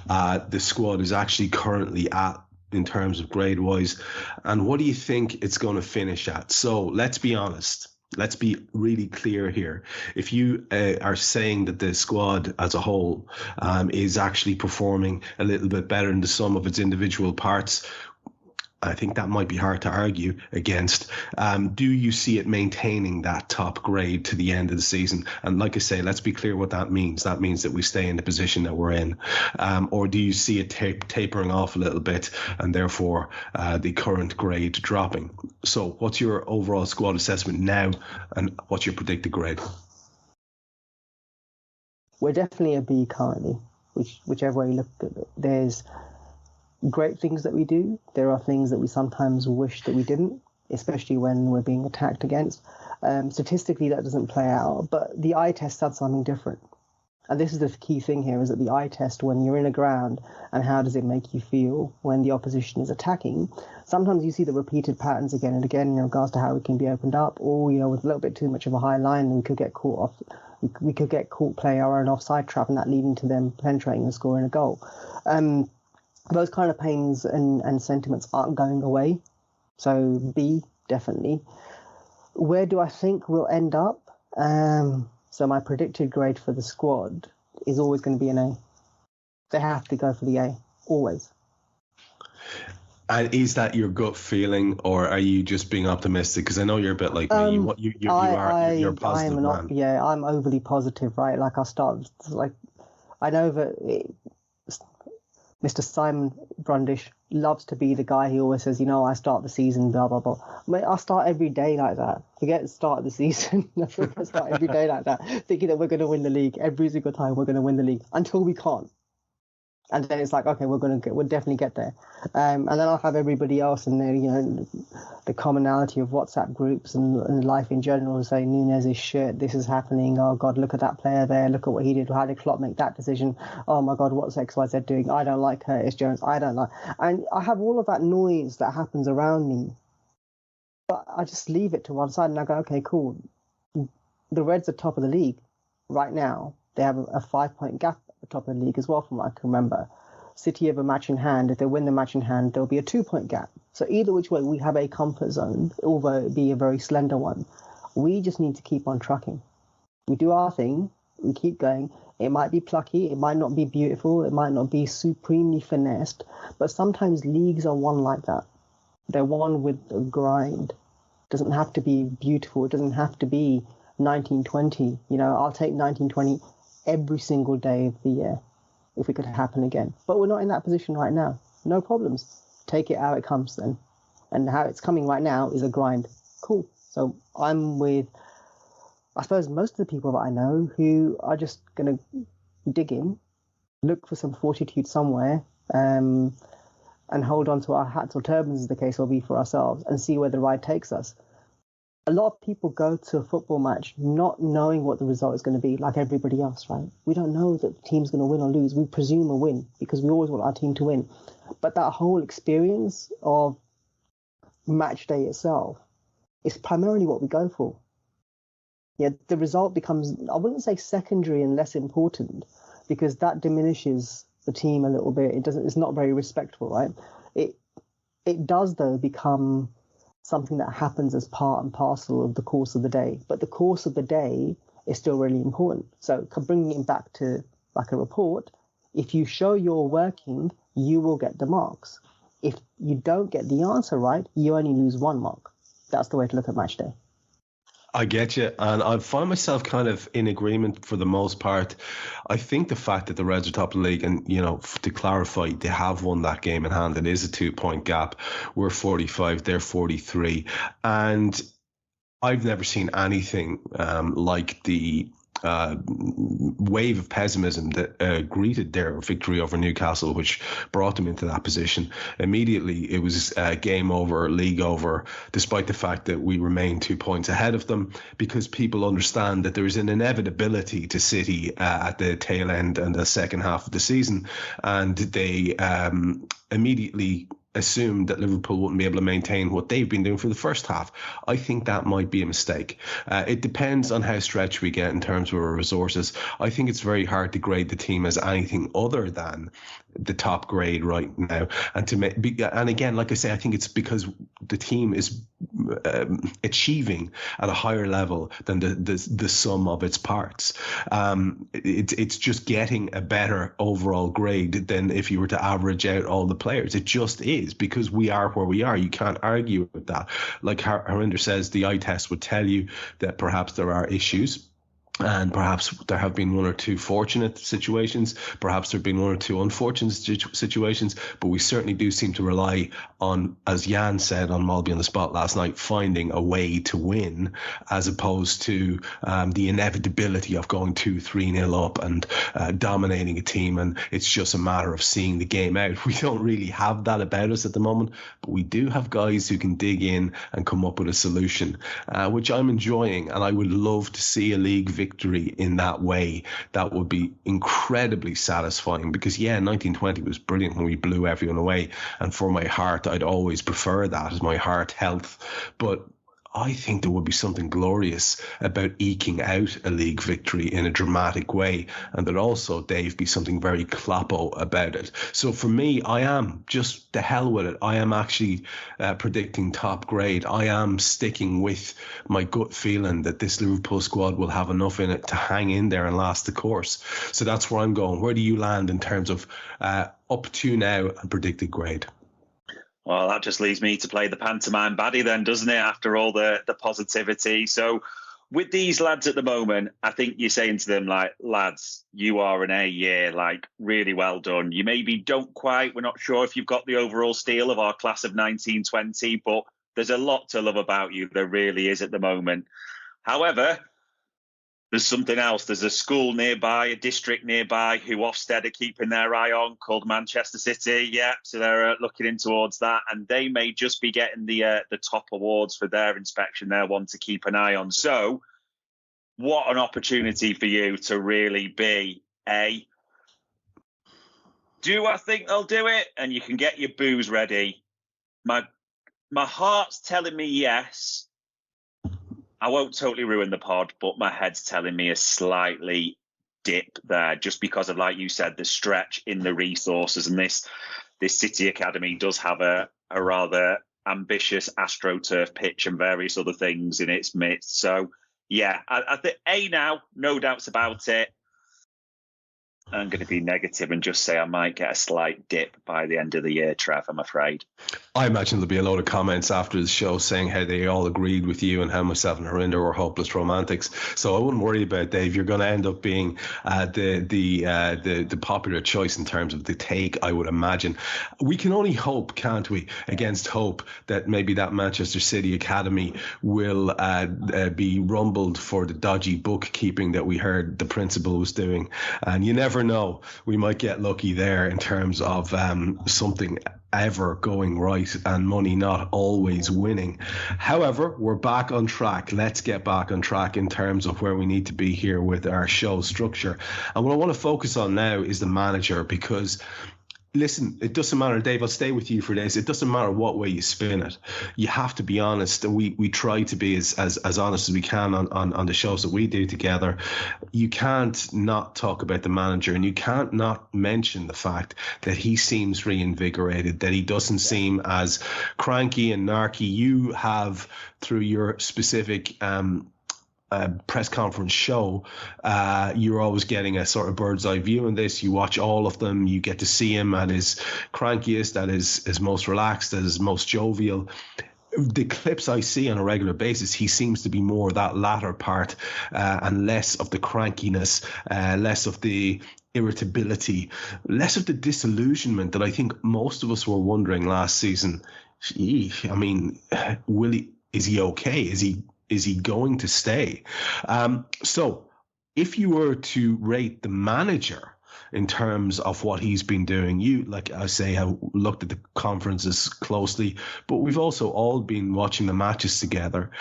the squad is actually currently at in terms of grade-wise, and what do you think it's going to finish at? So let's be honest. Let's be really clear here. If you are saying that the squad as a whole is actually performing a little bit better than the sum of its individual parts, I think that might be hard to argue against. Do you see it maintaining that top grade to the end of the season? And like I say, let's be clear what that means. That means that we stay in the position that we're in. Or do you see it tapering off a little bit and therefore the current grade dropping? So what's your overall squad assessment now and what's your predicted grade? We're definitely a B currently, whichever way you look at it. There's great things that we do. There are things that we sometimes wish that we didn't, especially when we're being attacked against. Statistically, that doesn't play out, but the eye test said something different. And this is the key thing here, is that the eye test, when you're in a ground, and how does it make you feel when the opposition is attacking? Sometimes you see the repeated patterns again and again in regards to how it can be opened up, or, with a little bit too much of a high line, we could get caught off. We could get caught playing our own offside trap, and that leading to them penetrating and scoring a goal. Those kind of pains and sentiments aren't going away. So B, definitely. Where do I think we'll end up? So my predicted grade for the squad is always going to be an A. They have to go for the A, always. And is that your gut feeling, or are you just being optimistic? Because I know you're a bit like me. You're a positive man. Yeah, I'm overly positive, right? Like I know that Mr. Simon Brundish loves to be the guy who always says, I start the season, blah, blah, blah. Mate, I start every day like that. Forget the start of the season. I start every day like that, thinking that we're going to win the league. Every single time we're going to win the league until we can't. And then it's like, okay, we'll definitely get there. And then I'll have everybody else and the commonality of WhatsApp groups and life in general say, Nunes is shit, this is happening, oh God, look at that player there, look at what he did, how did Klopp make that decision, oh my God, what's XYZ doing, I don't like Curtis Jones, I don't like... And I have all of that noise that happens around me, but I just leave it to one side and I go, okay, cool. The Reds are top of the league right now. They have a 5-point gap at the top of the league as well, from what I can remember. City have a match in hand. If they win the match in hand, there'll be a 2-point gap. So either which way, we have a comfort zone, although it be a very slender one. We just need to keep on trucking. We do our thing. We keep going. It might be plucky. It might not be beautiful. It might not be supremely finessed. But sometimes leagues are won like that. They're won with a grind. It doesn't have to be beautiful. It doesn't have to be 1920. I'll take 1920 every single day of the year if it could happen again. But we're not in that position right now. No problems. Take it how it comes then. And how it's coming right now is a grind. Cool. So I'm with, I suppose, most of the people that I know who are just going to dig in, look for some fortitude somewhere, and hold on to our hats or turbans, as the case will be, for ourselves, and see where the ride takes us. A lot of people go to a football match not knowing what the result is going to be, like everybody else, right? We don't know that the team's going to win or lose. We presume a win because we always want our team to win. But that whole experience of match day itself is primarily what we go for. Yeah, the result becomes, I wouldn't say secondary and less important, because that diminishes the team a little bit. It's not very respectful, right? It does, though, become something that happens as part and parcel of the course of the day. But the course of the day is still really important. So bringing it back to like a report, if you show you're working, you will get the marks. If you don't get the answer right, you only lose 1 mark. That's the way to look at match day. I get you, and I find myself kind of in agreement for the most part. I think the fact that the Reds are top of the league, and to clarify, they have won that game in hand. It is a 2-point gap. We're 45, they're 43, and I've never seen anything like the wave of pessimism that greeted their victory over Newcastle, which brought them into that position. Immediately, it was game over, league over, despite the fact that we remain 2 points ahead of them, because people understand that there is an inevitability to City at the tail end and the second half of the season, and they immediately assumed that Liverpool wouldn't be able to maintain what they've been doing for the first half. I think that might be a mistake. It depends on how stretched we get in terms of our resources. I think it's very hard to grade the team as anything other than the top grade right now. And again, like I say, I think it's because the team is achieving at a higher level than the sum of its parts. It's just getting a better overall grade than if you were to average out all the players. It just is, because we are where we are. You can't argue with that. Like Harinder says, the eye test would tell you that perhaps there are issues. And perhaps there have been one or two fortunate situations. Perhaps there have been one or two unfortunate situations. But we certainly do seem to rely on, as Jan said on Malby on the Spot last night, finding a way to win, as opposed to the inevitability of going 2-3-0 up and dominating a team. And it's just a matter of seeing the game out. We don't really have that about us at the moment. But we do have guys who can dig in and come up with a solution, which I'm enjoying. And I would love to see a league victory in that way. That would be incredibly satisfying, because 1920 was brilliant when we blew everyone away, and for my heart I'd always prefer that as my heart health. But I think there would be something glorious about eking out a league victory in a dramatic way, and there'd also, Dave, be something very Kloppo about it. So for me, I am just the hell with it. I am actually predicting top grade. I am sticking with my gut feeling that this Liverpool squad will have enough in it to hang in there and last the course. So that's where I'm going. Where do you land in terms of up to now and predicted grade? Well, that just leaves me to play the pantomime baddie then, doesn't it, after all the positivity? So with these lads at the moment, I think you're saying to them, like, lads, you are an A year, like, really well done. You maybe don't quite, we're not sure if you've got the overall steel of our class of 1920, but there's a lot to love about you. There really is at the moment. However, there's something else. There's a school nearby, a district nearby, who Ofsted are keeping their eye on, called Manchester City. Yeah, so they're looking in towards that, and they may just be getting the top awards for their inspection. They're one to keep an eye on. So, what an opportunity for you to really be A. Do I think they'll do it? And you can get your booze ready. My heart's telling me yes. I won't totally ruin the pod, but my head's telling me a slightly dip there, just because of, like you said, the stretch in the resources. And this City Academy does have a rather ambitious AstroTurf pitch and various other things in its midst. So, yeah, I think A now, no doubts about it. I'm going to be negative and just say I might get a slight dip by the end of the year, Trev, I'm afraid. I imagine there'll be a load of comments after the show saying how they all agreed with you and how myself and Harinder were hopeless romantics. So I wouldn't worry about it, Dave. You're going to end up being the popular choice in terms of the take, I would imagine. We can only hope, can't we, against hope, that maybe that Manchester City Academy will be rumbled for the dodgy bookkeeping that we heard the principal was doing. And you never know, we might get lucky there in terms of something ever going right and money not always winning. However, we're back on track. Let's get back on track in terms of where we need to be here with our show structure. And what I want to focus on now is the manager, because listen, it doesn't matter, Dave, I'll stay with you for this. It doesn't matter what way you spin it. You have to be honest, and we try to be as honest as we can on the shows that we do together. You can't not talk about the manager, and you can't not mention the fact that he seems reinvigorated, that he doesn't seem as cranky and narky. You have, through your specific press conference show, you're always getting a sort of bird's eye view in this. You watch all of them. You get to see him at his crankiest, at his most relaxed, at his most jovial. The clips I see on a regular basis, he seems to be more that latter part and less of the crankiness, less of the irritability, less of the disillusionment that I think most of us were wondering last season. I mean, is he okay? Is he going to stay? So if you were to rate the manager in terms of what he's been doing, you, like I say, have looked at the conferences closely, but we've also all been watching the matches together.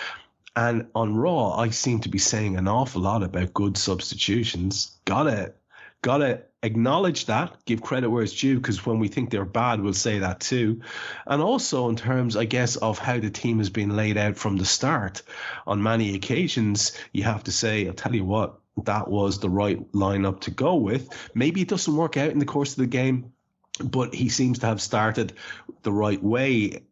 And on Raw, I seem to be saying an awful lot about good substitutions. Gotta Got to acknowledge that, give credit where it's due, because when we think they're bad, we'll say that too. And also in terms, I guess, of how the team has been laid out from the start, on many occasions, you have to say, I'll tell you what, that was the right lineup to go with. Maybe it doesn't work out in the course of the game, but he seems to have started the right way.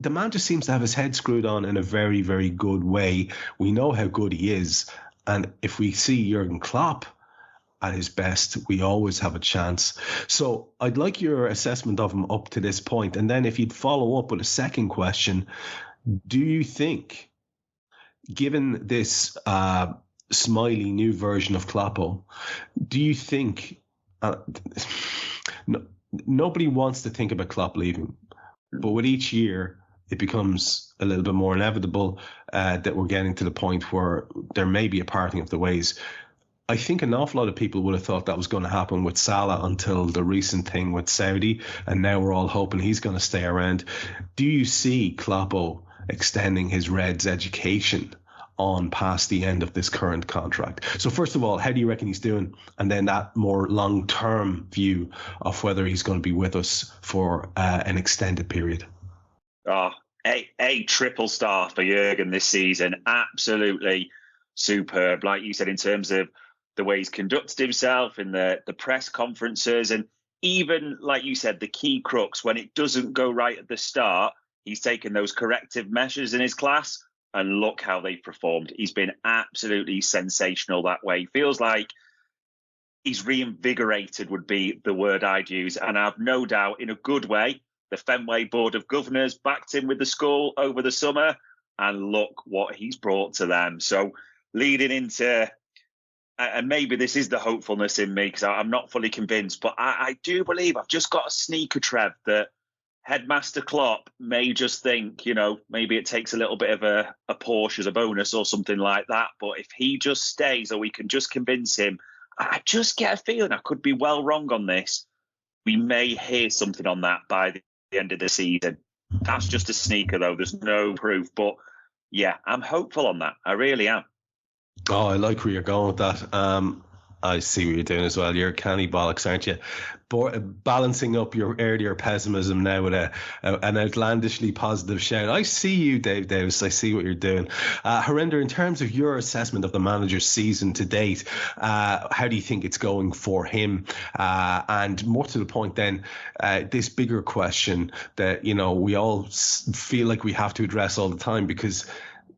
The man just seems to have his head screwed on in a very, very good way. We know how good he is. And if we see Jurgen Klopp at his best, we always have a chance. So I'd like your assessment of him up to this point. And then if you'd follow up with a second question, do you think, given this smiley new version of Kloppo, do you think nobody wants to think about Klopp leaving, but with each year it becomes a little bit more inevitable that we're getting to the point where there may be a parting of the ways. I think an awful lot of people would have thought that was going to happen with Salah until the recent thing with Saudi, and now we're all hoping he's going to stay around. Do you see Kloppo extending his Reds education on past the end of this current contract? So first of all, how do you reckon he's doing? And then that more long-term view of whether he's going to be with us for an extended period. Oh, a triple star for Jurgen this season. Absolutely superb. Like you said, in terms of the way he's conducted himself in the press conferences, and even, like you said, the key crux, when it doesn't go right at the start, he's taken those corrective measures in his class, and look how they've performed. He's been absolutely sensational that way. Feels like he's reinvigorated would be the word I'd use, and I've no doubt, in a good way, the Fenway Board of Governors backed him with the school over the summer, and look what he's brought to them. So leading into, and maybe this is the hopefulness in me because I'm not fully convinced, but I do believe, I've just got a sneaker, Trev, that Headmaster Klopp may just think, maybe it takes a little bit of a Porsche as a bonus or something like that. But if he just stays, or we can just convince him, I just get a feeling, I could be well wrong on this, we may hear something on that by the end of the season. That's just a sneaker, though. There's no proof. But yeah, I'm hopeful on that. I really am. Oh, I like where you're going with that. I see what you're doing as well. You're a canny bollocks, aren't you? Balancing up your earlier pessimism now with an outlandishly positive shout. I see you, Dave Davis. I see what you're doing. Harinder, in terms of your assessment of the manager's season to date, how do you think it's going for him? And more to the point then, this bigger question that, we all feel like we have to address all the time, because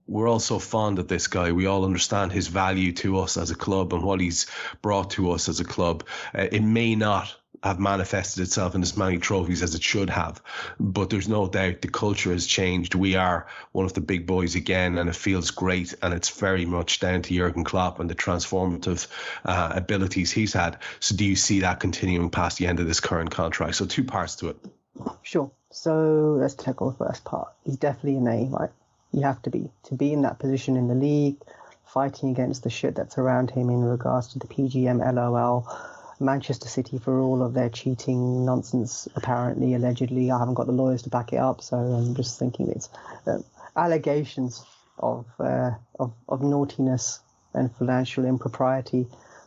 we're all so fond of this guy. We all understand his value to us as a club and what he's brought to us as a club. It may not have manifested itself in as many trophies as it should have, but there's no doubt the culture has changed. We are one of the big boys again, and it feels great, and it's very much down to Jurgen Klopp and the transformative abilities he's had. So do you see that continuing past the end of this current contract? So two parts to it. Sure. So let's tackle the first part. He's definitely an A, right? You have to be in that position in the league, fighting against the shit that's around him in regards to the PGM, LOL, Manchester City for all of their cheating nonsense, apparently, allegedly. I haven't got the lawyers to back it up, so I'm just thinking it's allegations of naughtiness and financial impropriety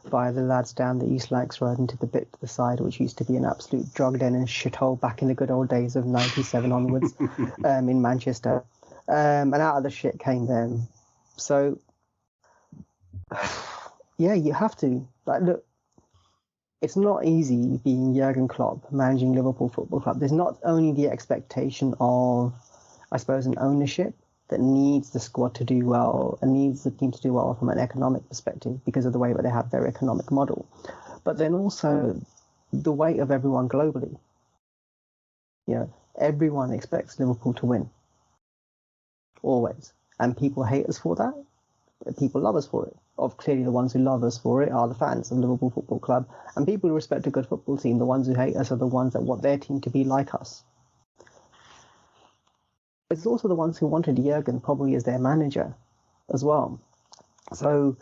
by the lads down the East Lancs Road into the bit to the side, which used to be an absolute drug den and shithole back in the good old days of 97 onwards in Manchester. And out of the shit came them. So, yeah, you have to. Look, it's not easy being Jurgen Klopp, managing Liverpool Football Club. There's not only the expectation of, I suppose, an ownership that needs the squad to do well and needs the team to do well from an economic perspective because of the way that they have their economic model, but then also the weight of everyone globally. Everyone expects Liverpool to win. Always. And people hate us for that. People love us for it. Clearly the ones who love us for it are the fans of Liverpool Football Club. And people who respect a good football team, the ones who hate us are the ones that want their team to be like us. It's also the ones who wanted Jurgen probably as their manager as well. So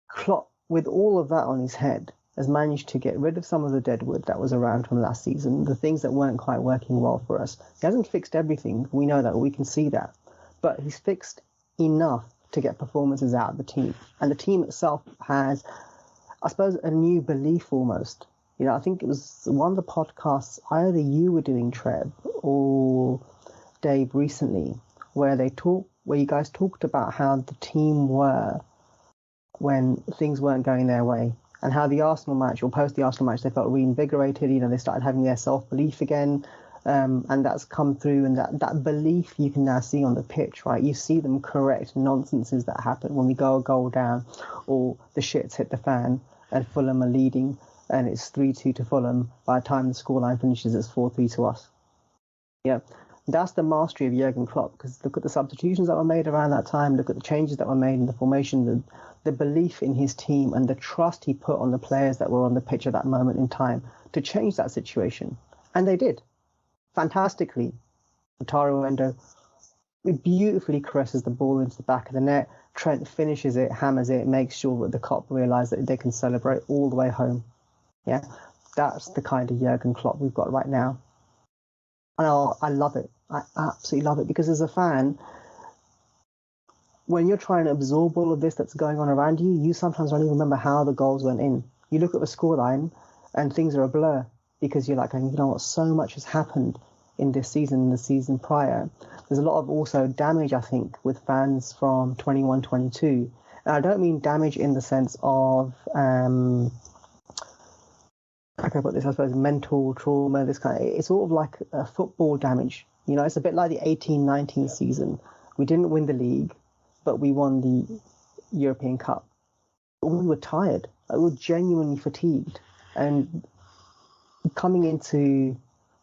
Klopp, with all of that on his head, has managed to get rid of some of the deadwood that was around from last season, the things that weren't quite working well for us. He hasn't fixed everything. We know that. We can see that. But he's fixed enough to get performances out of the team. And the team itself has I suppose, a new belief almost. I think it was one of the podcasts either you were doing, Trev, or Dave recently, where you guys talked about how the team were when things weren't going their way, and how the Arsenal match, or post the Arsenal match, they felt reinvigorated. They started having their self-belief again, and that's come through. And that belief you can now see on the pitch, right? You see them correct nonsenses that happen when we go a goal down, or the shits hit the fan, and Fulham are leading, and it's 3-2 to Fulham. By the time the scoreline finishes, it's 4-3 to us. Yeah. That's the mastery of Jurgen Klopp, because look at the substitutions that were made around that time, look at the changes that were made in the formation, the belief in his team and the trust he put on the players that were on the pitch at that moment in time to change that situation. And they did. Fantastically. Wataru Endo beautifully caresses the ball into the back of the net. Trent finishes it, hammers it, makes sure that the Kop realise that they can celebrate all the way home. Yeah, that's the kind of Jurgen Klopp we've got right now. And I love it. I absolutely love it, because as a fan, when you're trying to absorb all of this that's going on around you, you sometimes don't even remember how the goals went in. You look at the scoreline and things are a blur, because you're like, you know what, so much has happened in this season and the season prior. There's a lot of also damage, I think, with fans from 21-22. And I don't mean damage in the sense of, how can I put this, I suppose, mental trauma, this kind of, it's sort of like a football damage. It's a bit like the 18-19 season. We didn't win the league, but we won the European Cup. But we were tired. We were genuinely fatigued. And coming into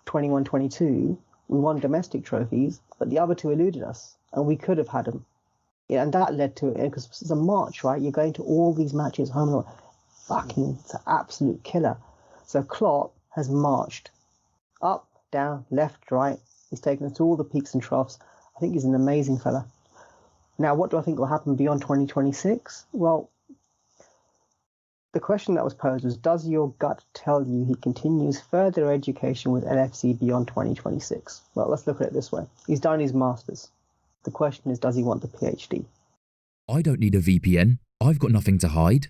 21-22, we won domestic trophies, but the other two eluded us, and we could have had them. Yeah, and that led to it, because it's a march, right? You're going to all these matches home and fucking, it's an absolute killer. So Klopp has marched up, down, left, right. He's taken us to all the peaks and troughs. I think he's an amazing fella. Now, what do I think will happen beyond 2026? Well, the question that was posed was, does your gut tell you he continues further education with LFC beyond 2026? Well, let's look at it this way. He's done his Masters. The question is, does he want the PhD? I don't need a VPN. I've got nothing to hide.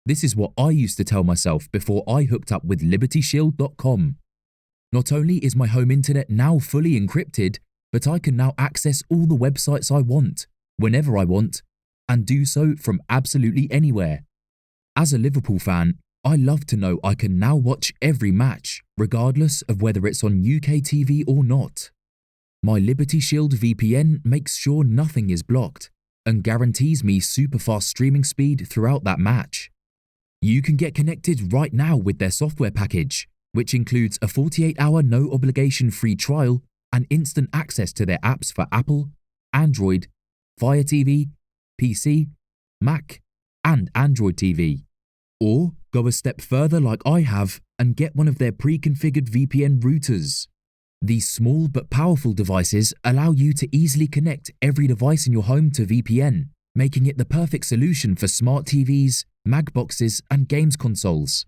This is what I used to tell myself before I hooked up with LibertyShield.com. Not only is my home internet now fully encrypted, but I can now access all the websites I want, whenever I want, and do so from absolutely anywhere. As a Liverpool fan, I love to know I can now watch every match, regardless of whether it's on UK TV or not. My Liberty Shield VPN makes sure nothing is blocked and guarantees me super fast streaming speed throughout that match. You can get connected right now with their software package, which includes a 48-hour no-obligation free trial and instant access to their apps for Apple, Android, Fire TV, PC, Mac, and Android TV. Or go a step further like I have and get one of their pre-configured VPN routers. These small but powerful devices allow you to easily connect every device in your home to VPN, making it the perfect solution for smart TVs, Mag boxes, and games consoles.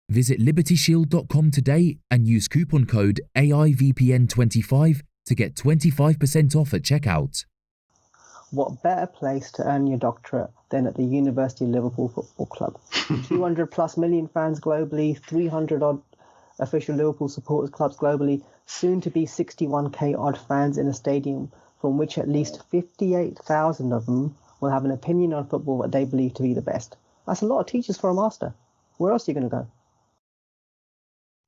Visit LibertyShield.com today and use coupon code AIVPN25 to get 25% off at checkout. What better place to earn your doctorate than at the University of Liverpool Football Club? 200 plus million fans globally, 300 odd official Liverpool supporters clubs globally, soon to be 61k odd fans in a stadium from which at least 58,000 of them will have an opinion on football that they believe to be the best. That's a lot of teachers for a master. Where else are you going to go?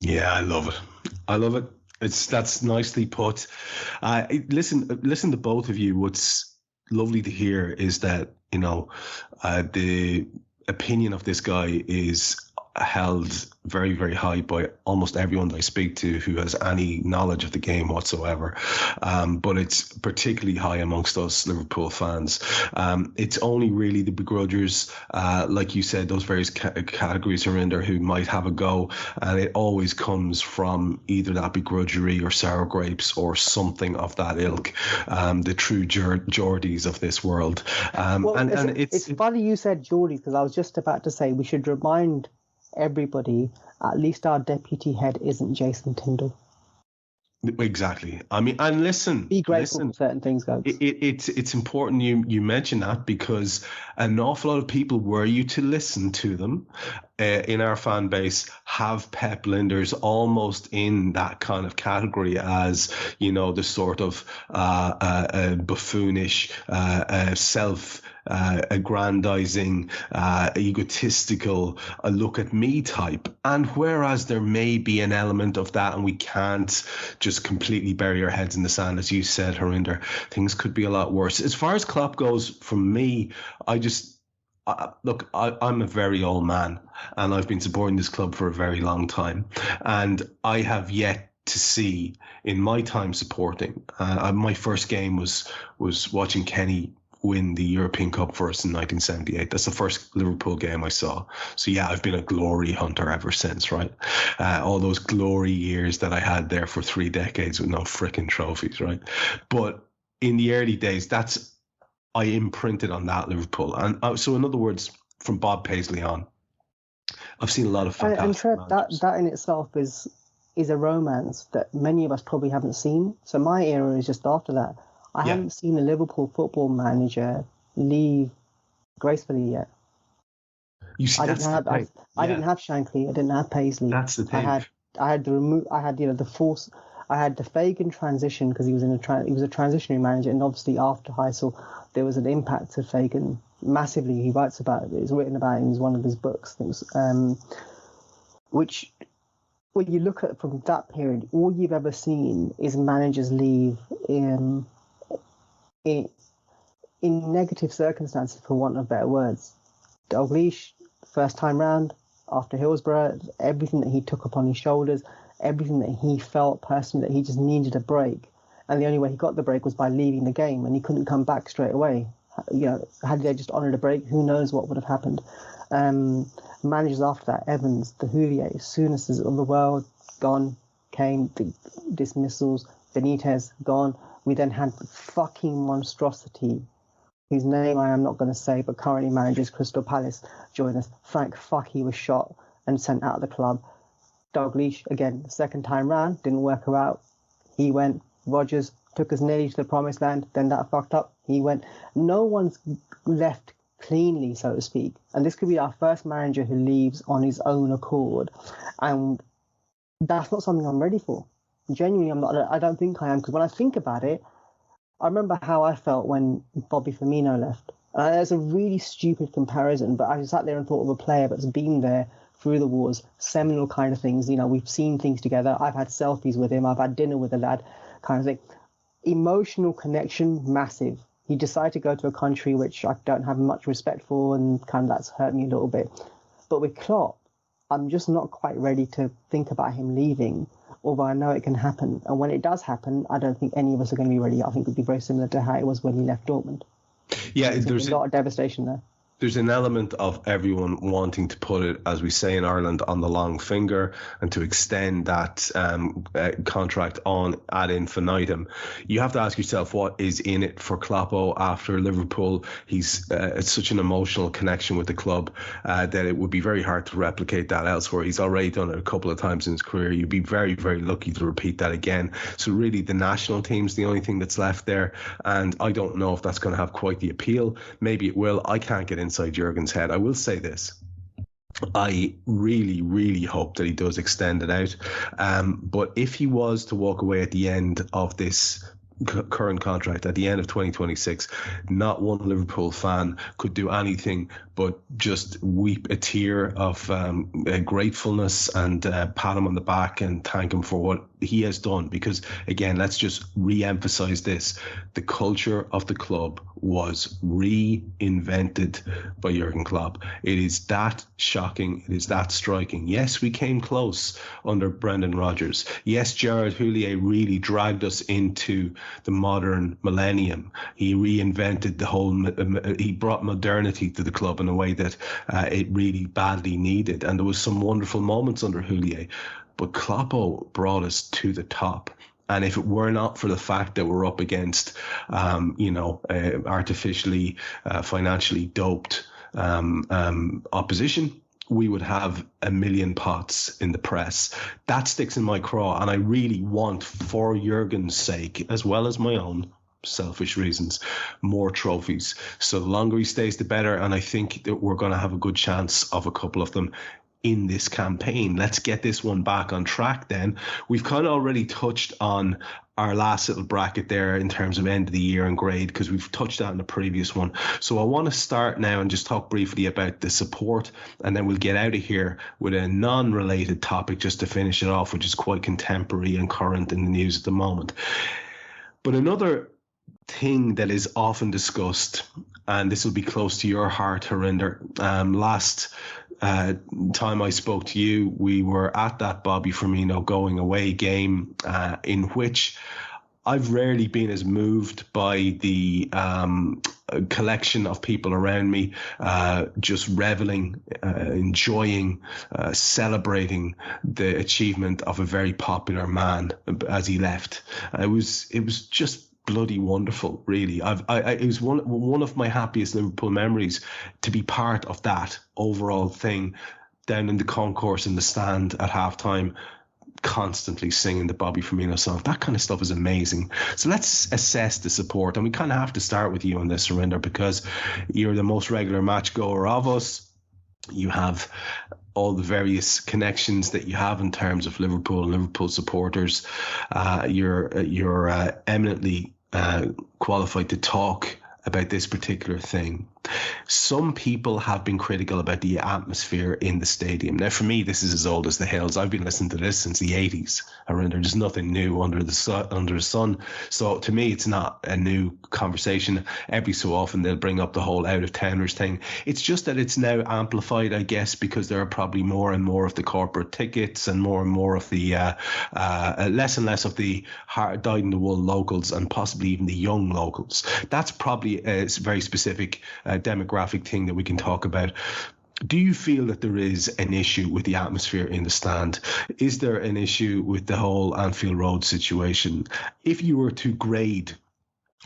Yeah, I love it. I love it. That's nicely put. Listen to both of you. What's lovely to hear is that, the opinion of this guy is held very, very high by almost everyone that I speak to who has any knowledge of the game whatsoever. But it's particularly high amongst us Liverpool fans. It's only really the begrudgers, like you said, those various categories are in there who might have a go, and it always comes from either that begrudgery or sour grapes or something of that ilk, the true Geordies of this world. It's funny you said Geordies, because I was just about to say we should remind everybody, at least our deputy head isn't Jason Tindall. Exactly. I mean, and listen, be grateful for certain things, guys. It's important you mention that, because an awful lot of people, were you to listen to them in our fan base, have Pep Linders almost in that kind of category as, you know, the sort of buffoonish, aggrandizing, egotistical, look at me type. And whereas there may be an element of that, and we can't just completely bury our heads in the sand, as you said, Harinder, things could be a lot worse. As far as Klopp goes, from me, look, I'm a very old man, and I've been supporting this club for a very long time, and I have yet to see in my time supporting. My first game was watching Kenny win the European Cup for us in 1978. That's the first Liverpool game I saw. So yeah, I've been a glory hunter ever since, right? All those glory years that I had there for 3 decades with no frickin' trophies, right? But in the early days, I imprinted on that Liverpool. And so in other words, from Bob Paisley on, I've seen a lot of fantastic and Trev, that in itself is a romance that many of us probably haven't seen. So my era is just after that. I haven't seen a Liverpool football manager leave gracefully yet. You see, I didn't have Shankly. I didn't have Paisley. That's the thing. I had the Fagan transition, because he was a transitionary manager, and obviously after Heysel, there was an impact to Fagan massively. He writes about it. It's written about in one of his books. Which, when you look at from that period, all you've ever seen is managers leave in negative circumstances, for want of better words. Dalglish, first time round, after Hillsborough, everything that he took upon his shoulders, everything that he felt personally, that he just needed a break. And the only way he got the break was by leaving the game, and he couldn't come back straight away. You know, had they just honoured a break, who knows what would have happened. Managers after that, Evans, the Houllier, Souness of the world, gone, came, the dismissals, Benitez, gone. We then had the fucking monstrosity, whose name I am not going to say, but currently manages Crystal Palace, join us. Frank Fucky was shot and sent out of the club. Dalglish, again, the second time round, didn't work her out. He went. Rodgers took us nearly to the promised land, then that fucked up. He went. No one's left cleanly, so to speak. And this could be our first manager who leaves on his own accord. And that's not something I'm ready for. Genuinely, I'm not. I don't think I am, because when I think about it, I remember how I felt when Bobby Firmino left. It's a really stupid comparison, but I sat there and thought of a player that's been there through the wars, seminal kind of things. You know, we've seen things together. I've had selfies with him. I've had dinner with the lad, kind of thing. Emotional connection, massive. He decided to go to a country which I don't have much respect for, and kind of that's hurt me a little bit. But with Klopp, I'm just not quite ready to think about him leaving, although I know it can happen. And when it does happen, I don't think any of us are going to be ready. I think it would be very similar to how it was when he left Dortmund. Yeah, there's a lot of devastation there. There's an element of everyone wanting to put it, as we say in Ireland, on the long finger, and to extend that contract on ad infinitum. You have to ask yourself, what is in it for Kloppo after Liverpool? It's such an emotional connection with the club that it would be very hard to replicate that elsewhere. He's already done it a couple of times in his career. You'd be very, very lucky to repeat that again. So really, the national team's the only thing that's left there, and I don't know if that's going to have quite the appeal. Maybe it will. I can't get inside Jurgen's head. I will say this. I really, really hope that he does extend it out. But if he was to walk away at the end of this current contract, at the end of 2026, not one Liverpool fan could do anything but just weep a tear of gratefulness and pat him on the back and thank him for what he has done. Because again, let's just re-emphasize this: the culture of the club was reinvented by Jurgen Klopp. It is that shocking. It is that striking. Yes, we came close under Brendan Rodgers. Yes, Gerard Houllier really dragged us into the modern millennium. He reinvented the whole, he brought modernity to the club in a way that it really badly needed. And there was some wonderful moments under Houllier, but Kloppo brought us to the top. And if it were not for the fact that we're up against, artificially, financially doped opposition, we would have a million pots in the press. That sticks in my craw, and I really want, for Jurgen's sake, as well as my own selfish reasons, more trophies. So the longer he stays, the better, and I think that we're going to have a good chance of a couple of them in this campaign. Let's get this one back on track then. We've kind of already touched on our last little bracket there in terms of end of the year and grade, because we've touched that in the previous one. So I want to start now and just talk briefly about the support, and then we'll get out of here with a non-related topic just to finish it off, which is quite contemporary and current in the news at the moment. But another thing that is often discussed, and this will be close to your heart, Harinder, last time I spoke to you, we were at that Bobby Firmino going away game in which I've rarely been as moved by the collection of people around me, just reveling, enjoying, celebrating the achievement of a very popular man as he left. It was just bloody wonderful, really. It was one of my happiest Liverpool memories to be part of that overall thing, down in the concourse in the stand at halftime, constantly singing the Bobby Firmino song. That kind of stuff is amazing. So let's assess the support, and we kind of have to start with you on this, Harinder, because you're the most regular match goer of us. You have all the various connections that you have in terms of Liverpool and Liverpool supporters. You're eminently qualified to talk about this particular thing. Some people have been critical about the atmosphere in the stadium. Now, for me, this is as old as the hills. I've been listening to this since the 80s. There's nothing new under the sun. So to me, it's not a new conversation. Every so often, they'll bring up the whole out-of-towners thing. It's just that it's now amplified, I guess, because there are probably more and more of the corporate tickets and more of the less and less of the dyed-in-the-wool locals, and possibly even the young locals. That's probably a very specific demographic thing that we can talk about. Do you feel that there is an issue with the atmosphere in the stand? Is there an issue with the whole Anfield Road situation? If you were to grade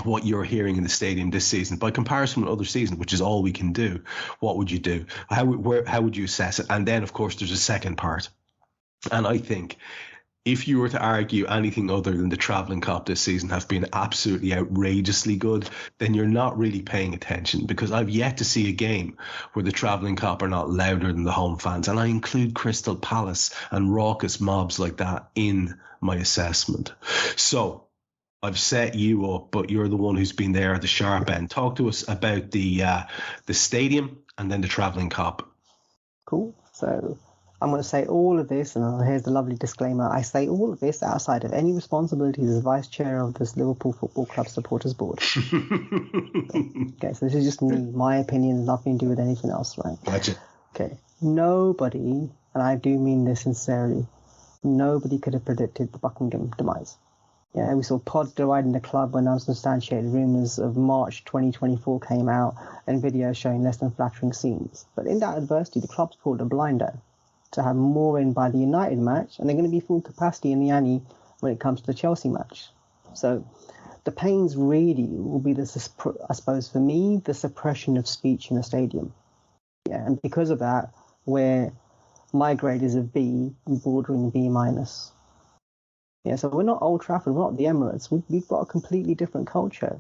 what you're hearing in the stadium this season by comparison with other seasons, which is all we can do, what would you do? How would you assess it? And then, of course, there's a second part. And I think if you were to argue anything other than the travelling cop this season have been absolutely outrageously good, then you're not really paying attention, because I've yet to see a game where the travelling cop are not louder than the home fans. And I include Crystal Palace and raucous mobs like that in my assessment. So I've set you up, but you're the one who's been there at the sharp end. Talk to us about the stadium and then the travelling cop. Cool. So I'm going to say all of this, and here's the lovely disclaimer. I say all of this outside of any responsibilities as vice chair of this Liverpool Football Club supporters board. Okay, so this is just me, my opinion, nothing to do with anything else, right? Gotcha. Okay, nobody, and I do mean this sincerely, nobody could have predicted the Buckingham demise. Yeah, we saw pods dividing the club when unsubstantiated rumours of March 2024 came out and videos showing less than flattering scenes. But in that adversity, the club's pulled a blinder to have more in by the United match, and they're going to be full capacity in the Annie when it comes to the Chelsea match. So the pains really will be, I suppose for me, the suppression of speech in the stadium. Yeah, and because of that, where my grade is a B, bordering B minus. Yeah, so we're not Old Trafford, we're not the Emirates. We've got a completely different culture.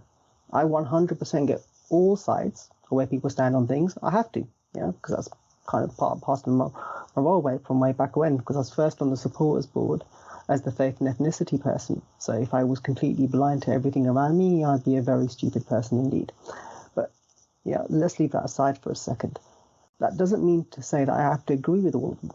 I 100% get all sides of where people stand on things. I have to, yeah, because that's kind of part and parcel of my role from way back when, because I was first on the supporters board as the faith and ethnicity person. So if I was completely blind to everything around me, I'd be a very stupid person indeed. But yeah, let's leave that aside for a second. That doesn't mean to say that I have to agree with all of them.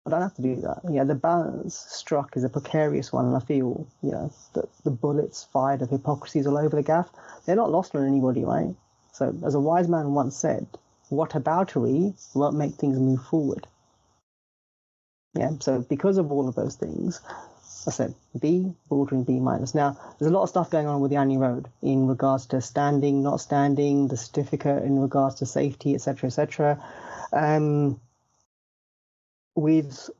I don't have to do that. Yeah, the balance struck is a precarious one, and I feel, you know, that the bullets fired of hypocrisies all over the gaff, they're not lost on anybody, right? So as a wise man once said, whataboutery won't make things move forward. Yeah, so because of all of those things, I said B, bordering B minus. Now, there's a lot of stuff going on with the Annie Road in regards to standing, not standing, the certificate in regards to safety, etc., etc. With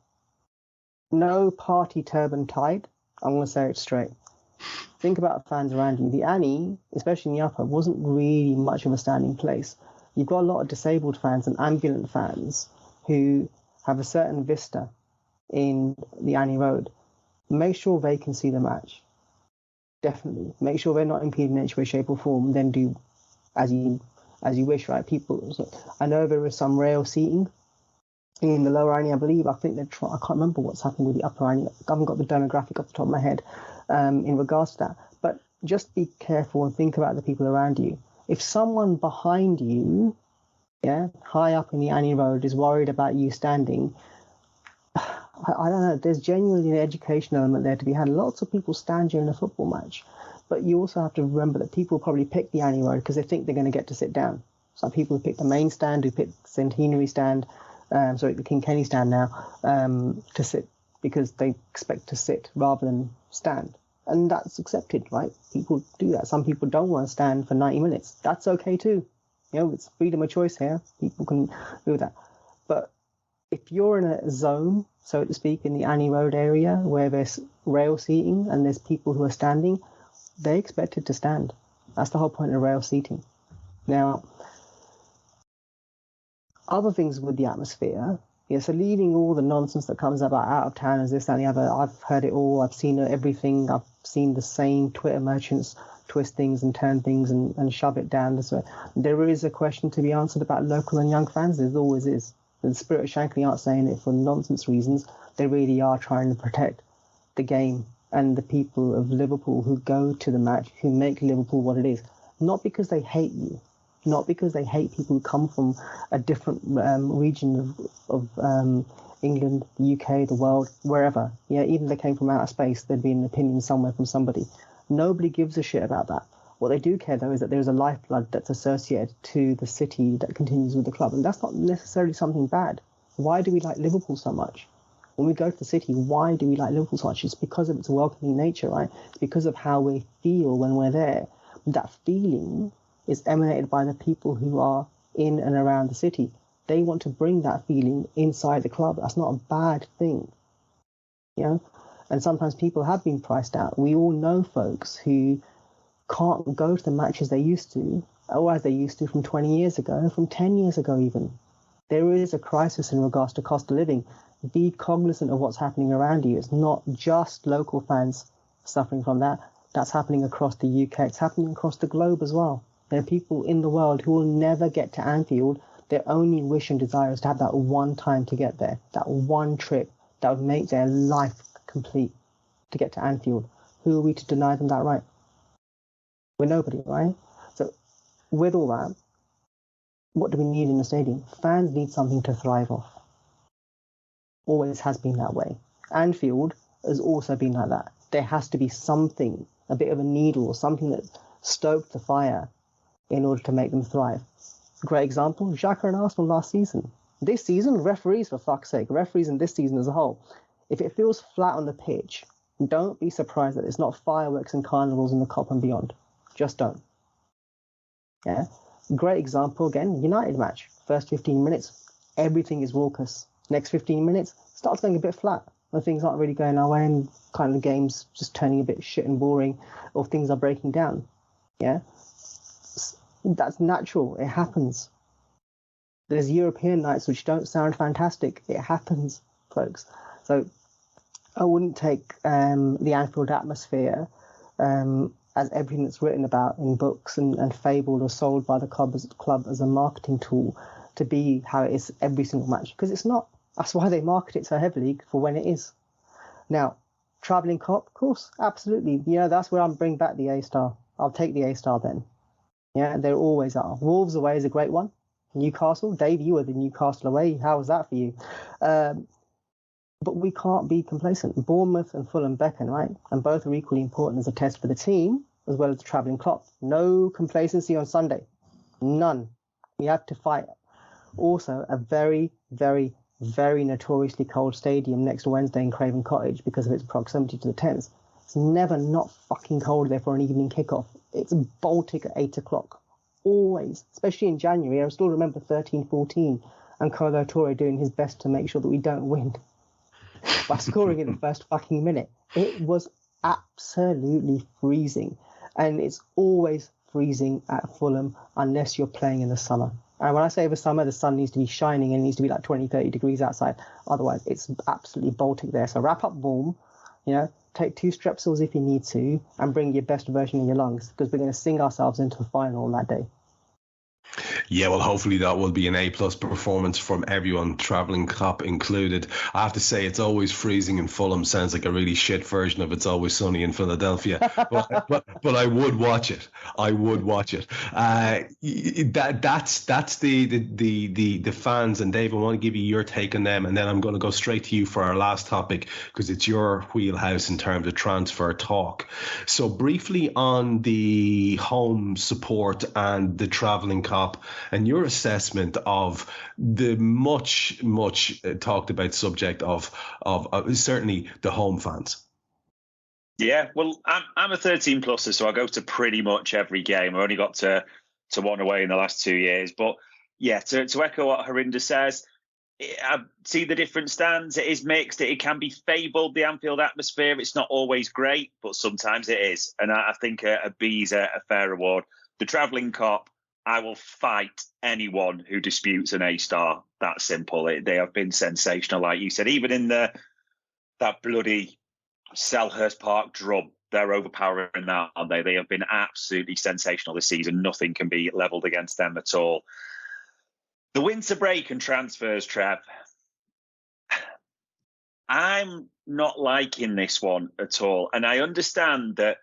no party turban tied, I'm going to say it straight. Think about the fans around you. The Annie, especially in the upper, wasn't really much of a standing place. You've got a lot of disabled fans and ambulant fans who have a certain vista in the Annie Road, make sure they can see the match. Definitely. Make sure they're not impeding in any way, shape or form. Then do as you wish, right? People, so I know there is some rail seating in the lower Annie, I believe. I think I can't remember what's happening with the upper Annie. I haven't got the demographic off the top of my head in regards to that. But just be careful and think about the people around you. If someone behind you, high up in the Annie Road, is worried about you standing, I don't know, there's genuinely an education element there to be had. Lots of people stand during a football match, but you also have to remember that people probably pick the Annie Road because they think they're going to get to sit down. Some people who pick the main stand, who pick the Centenary stand, the King Kenny stand now, to sit because they expect to sit rather than stand. And that's accepted, right? People do that. Some people don't want to stand for 90 minutes. That's okay too. It's freedom of choice here. People can do that. But if you're in a zone, so to speak, in the Annie Road area where there's rail seating and there's people who are standing, they're expected to stand. That's the whole point of rail seating. Now, other things with the atmosphere, so leaving all the nonsense that comes about out of towners, this, that, and the other, I've heard it all. I've seen everything. I've seen the same Twitter merchants twist things and turn things and shove it down this way. There is a question to be answered about local and young fans. There always is. The Spirit of Shankly aren't saying it for nonsense reasons. They really are trying to protect the game and the people of Liverpool who go to the match, who make Liverpool what it is. Not because they hate you, not because they hate people who come from a different region of England, the UK, the world, wherever. Even if they came from outer space, there'd be an opinion somewhere from somebody. Nobody gives a shit about that. What they do care, though, is that there's a lifeblood that's associated to the city that continues with the club. And that's not necessarily something bad. Why do we like Liverpool so much? When we go to the city, why do we like Liverpool so much? It's because of its welcoming nature, right? It's because of how we feel when we're there. That feeling is emanated by the people who are in and around the city. They want to bring that feeling inside the club. That's not a bad thing, And sometimes people have been priced out. We all know folks who can't go to the matches they used to, or as they used to from 20 years ago, from 10 years ago even. There is a crisis in regards to cost of living. Be cognizant of what's happening around you. It's not just local fans suffering from that. That's happening across the UK. It's happening across the globe as well. There are people in the world who will never get to Anfield. Their only wish and desire is to have that one time to get there, that one trip that would make their life complete to get to Anfield. Who are we to deny them that right? We're nobody, right? So with all that, what do we need in the stadium? Fans need something to thrive off. Always has been that way. Anfield has also been like that. There has to be something, a bit of a needle or something that stoked the fire in order to make them thrive. Great example, Xhaka and Arsenal last season. This season, referees, for fuck's sake, referees in this season as a whole. If it feels flat on the pitch, don't be surprised that it's not fireworks and carnivals in the Kop and beyond. Just don't. Great example, again, United match. First 15 minutes, everything is raucous. Next 15 minutes, starts going a bit flat. When things aren't really going our way and kind of the game's just turning a bit shit and boring, or things are breaking down. That's natural. It happens. There's European nights which don't sound fantastic. It happens, folks. So I wouldn't take the Anfield atmosphere as everything that's written about in books and fabled or sold by the club as a marketing tool to be how it is every single match, because it's not. That's why they market it so heavily for when it is. Now, travelling Kop, of course, absolutely. That's where I'm bringing back the A-star. I'll take the A-star then. There always are. Wolves away is a great one. Newcastle, Dave, you were the Newcastle away. How was that for you? But we can't be complacent. Bournemouth and Fulham beckon, right? And both are equally important as a test for the team as well as the travelling Klopp. No complacency on Sunday. None. We have to fight. Also, a very, very, very notoriously cold stadium next Wednesday in Craven Cottage because of its proximity to the Thames. It's never not fucking cold there for an evening kickoff. It's Baltic at 8 o'clock. Always. Especially in January. I still remember 13-14 and Kolo Toure doing his best to make sure that we don't win by scoring in the first fucking minute. It was absolutely freezing. And it's always freezing at Fulham unless you're playing in the summer. And when I say over summer, the sun needs to be shining and it needs to be like 20, 30 degrees outside. Otherwise, it's absolutely Baltic there. So wrap up warm, take 2 Strepsils if you need to, and bring your best version in your lungs, because we're going to sing ourselves into the final on that day. Yeah, well, hopefully that will be an A-plus performance from everyone, travelling cop included. I have to say, It's Always Freezing in Fulham sounds like a really shit version of It's Always Sunny in Philadelphia. but I would watch it. I would watch it. That's the fans. And Dave, I want to give you your take on them, and then I'm going to go straight to you for our last topic, because it's your wheelhouse in terms of transfer talk. So briefly on the home support and the travelling cop, and your assessment of the much talked about subject of certainly the home fans. Yeah, well, I'm a 13 pluser, so I go to pretty much every game. I only got to one away in the last 2 years, but yeah, to echo what Harinder says, I see the different stands. It is mixed. It can be fabled, the Anfield atmosphere. It's not always great, but sometimes it is, and I think a B is a fair reward. The travelling cop, I will fight anyone who disputes an A-star. That's simple. They have been sensational, like you said. Even in that bloody Selhurst Park drum, they're overpowering that, aren't they? They have been absolutely sensational this season. Nothing can be levelled against them at all. The winter break and transfers, Trev. I'm not liking this one at all. And I understand that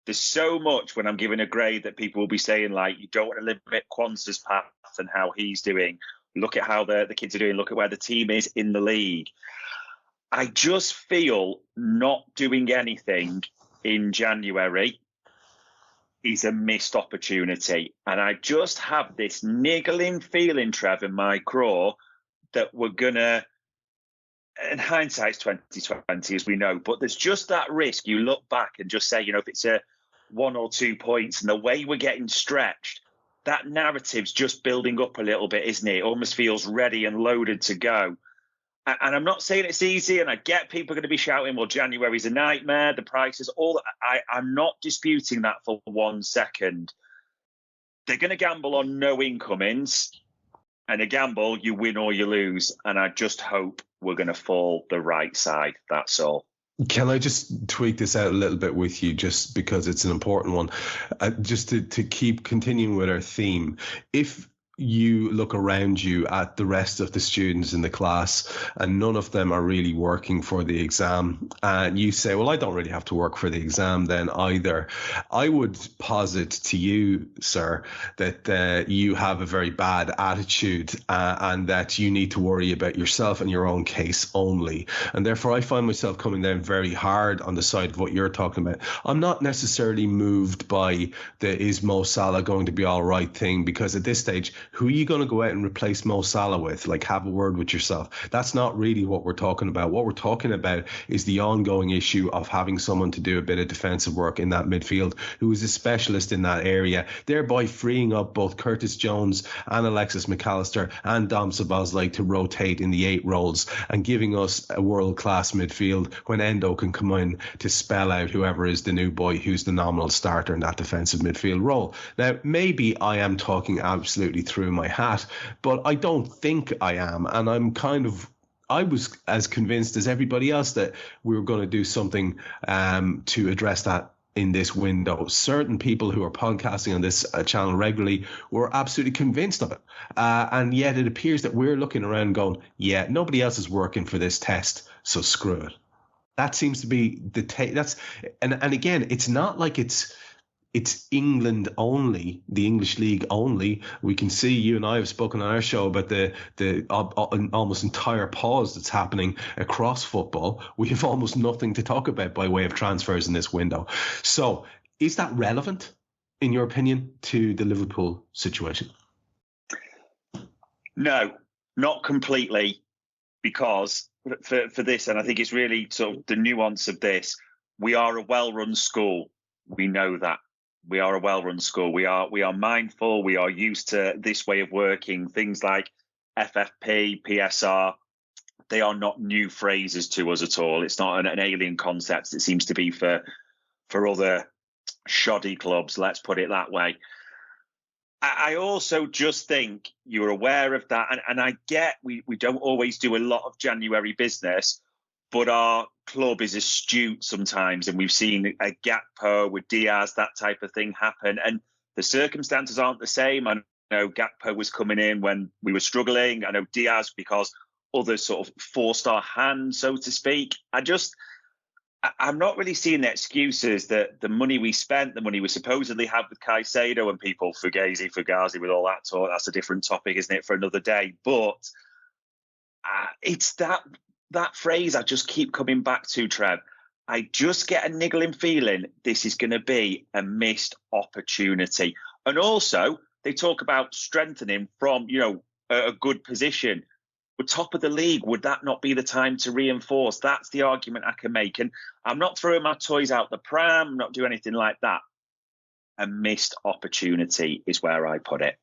there's so much when I'm giving a grade that people will be saying, like, you don't want to limit Quansah's path and how he's doing. Look at how the kids are doing. Look at where the team is in the league. I just feel not doing anything in January is a missed opportunity. And I just have this niggling feeling, Trev, in my craw that we're going to, in hindsight's 2020, as we know, but there's just that risk. You look back and just say, if it's a 1 or 2 points and the way we're getting stretched, that narrative's just building up a little bit, isn't it? It almost feels ready and loaded to go. And I'm not saying it's easy, and I get people are going to be shouting, well, January's a nightmare, the prices, all that. I'm not disputing that for 1 second. They're going to gamble on no incomings, and a gamble, you win or you lose. And I just hope we're going to fall the right side. That's all. Can I just tweak this out a little bit with you, just because it's an important one, just to keep continuing with our theme? If you look around you at the rest of the students in the class and none of them are really working for the exam, and you say, well, I don't really have to work for the exam then either, I would posit to you, sir, that you have a very bad attitude and that you need to worry about yourself and your own case only. And therefore I find myself coming down very hard on the side of what you're talking about. I'm not necessarily moved by the is Mo Salah going to be all right thing, because at this stage, who are you going to go out and replace Mo Salah with? Like, have a word with yourself. That's not really what we're talking about. What we're talking about is the ongoing issue of having someone to do a bit of defensive work in that midfield who is a specialist in that area, thereby freeing up both Curtis Jones and Alexis McAllister and Dom Szoboszlai to rotate in the 8 roles and giving us a world-class midfield when Endo can come in to spell out whoever is the new boy who's the nominal starter in that defensive midfield role. Now, maybe I am talking absolutely through my hat, but I don't think I am. And I was as convinced as everybody else that we were going to do something to address that in this window. Certain people who are podcasting on this channel regularly were absolutely convinced of it. And yet it appears that we're looking around going, yeah, nobody else is working for this test, so screw it. That seems to be the and again, it's not like it's England only, the English league only. We can see, you and I have spoken on our show about the almost entire pause that's happening across football. We have almost nothing to talk about by way of transfers in this window. So is that relevant, in your opinion, to the Liverpool situation? No, not completely, because for this, and I think it's really sort of the nuance of this, we are a well-run school. We know that. We are a well-run school. We are mindful. We are used to this way of working. Things like FFP, PSR, they are not new phrases to us at all. It's not an alien concept. It seems to be for other shoddy clubs. Let's put it that way. I also just think you're aware of that. And I get we don't always do a lot of January business, but our club is astute sometimes. And we've seen a Gakpo with Diaz, that type of thing happen. And the circumstances aren't the same. I know Gakpo was coming in when we were struggling. I know Diaz because other sort of 4-star hand, so to speak. I'm not really seeing the excuses that the money we spent, the money we supposedly had with Caicedo and people, Fugazi with all that talk, that's a different topic, isn't it, for another day. But it's that phrase I just keep coming back to, Trev. I just get a niggling feeling this is going to be a missed opportunity. And also, they talk about strengthening from, a good position. We're top of the league. Would that not be the time to reinforce? That's the argument I can make. And I'm not throwing my toys out the pram, I'm not doing anything like that. A missed opportunity is where I put it.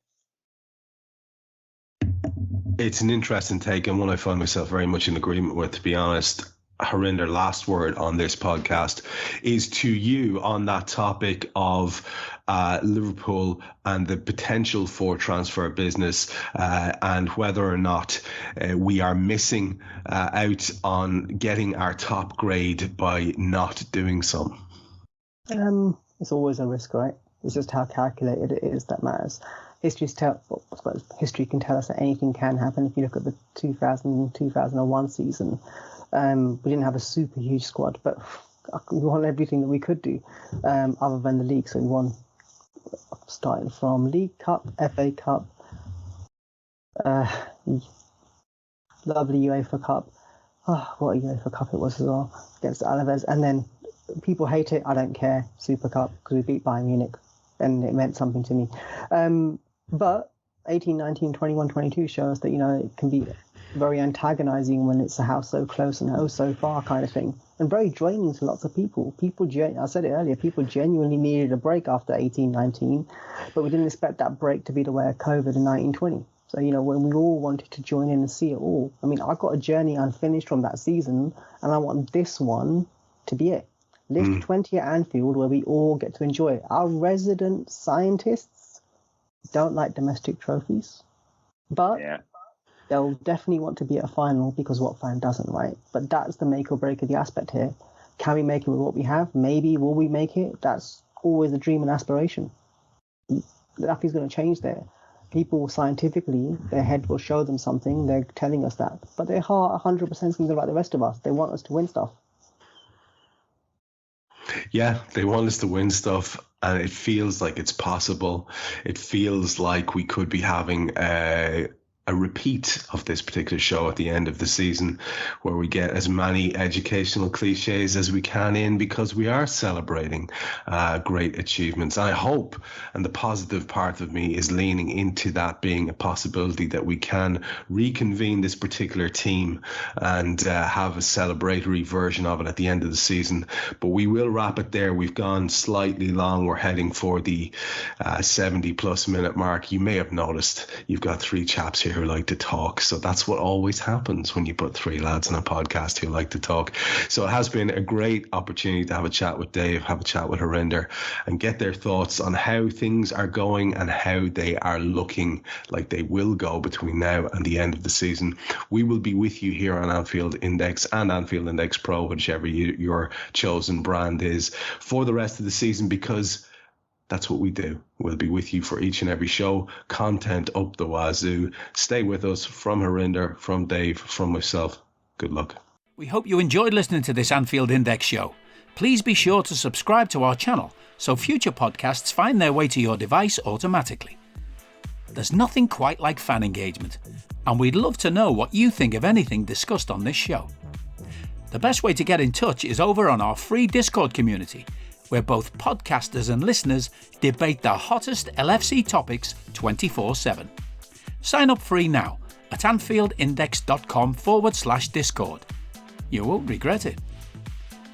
It's an interesting take and one I find myself very much in agreement with, to be honest. Harinder, last word on this podcast is to you on that topic of Liverpool and the potential for transfer business and whether or not we are missing out on getting our top grade by not doing so. It's always a risk, right? It's just how calculated it is that matters. History can tell us that anything can happen. If you look at the 2000-2001 season, we didn't have a super huge squad, but we won everything that we could do other than the league. So we won starting from League Cup, FA Cup, lovely UEFA Cup. Oh, what a UEFA Cup it was as well, against Alaves. And then people hate it, I don't care, Super Cup, because we beat Bayern Munich and it meant something to me. But 18, 19, 21, 22 show us that, it can be very antagonizing when it's a house so close and oh so far kind of thing, and very draining to lots of people. I said it earlier, people genuinely needed a break after 18, 19, but we didn't expect that break to be the way of COVID in 19, 20. So, when we all wanted to join in and see it all, I got a journey unfinished from that season, and I want this one to be it. Lift 20 at Anfield, where we all get to enjoy it. Our resident scientists don't like domestic trophies, but they'll definitely want to be at a final, because what fan doesn't, right? But that's the make or break of the aspect here. Can we make it with what we have? Maybe. Will we make it? That's always a dream and aspiration. Nothing's going to change there. People scientifically, their head will show them something. They're telling us that. But their heart 100% seems like the rest of us. They want us to win stuff. Yeah, they want us to win stuff, and it feels like it's possible. It feels like we could be having a repeat of this particular show at the end of the season, where we get as many educational cliches as we can in, because we are celebrating great achievements. I hope, and the positive part of me is leaning into that being a possibility, that we can reconvene this particular team and have a celebratory version of it at the end of the season. But we will wrap it there. We've gone slightly long. We're heading for the 70 plus minute mark. You may have noticed you've got three chaps here who like to talk, so that's what always happens when you put three lads on a podcast who like to talk. So it has been a great opportunity to have a chat with Dave, have a chat with Harinder, and get their thoughts on how things are going and how they are looking like they will go between now and the end of the season. We will be with you here on Anfield Index and Anfield Index Pro, whichever your chosen brand is, for the rest of the season, because that's what we do. We'll be with you for each and every show. Content up the wazoo. Stay with us. From Harinder, from Dave, from myself. Good luck. We hope you enjoyed listening to this Anfield Index show. Please be sure to subscribe to our channel so future podcasts find their way to your device automatically. There's nothing quite like fan engagement, and we'd love to know what you think of anything discussed on this show. The best way to get in touch is over on our free Discord community, where both podcasters and listeners debate the hottest LFC topics 24/7. Sign up free now at AnfieldIndex.com/Discord. You won't regret it.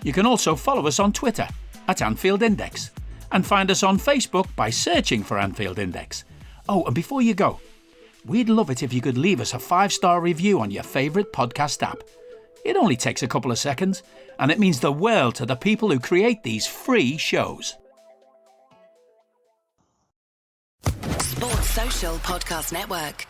You can also follow us on Twitter at Anfield Index, and find us on Facebook by searching for Anfield Index. Oh, and before you go, we'd love it if you could leave us a 5-star review on your favourite podcast app. It only takes a couple of seconds, and it means the world to the people who create these free shows. Sports Social Podcast Network.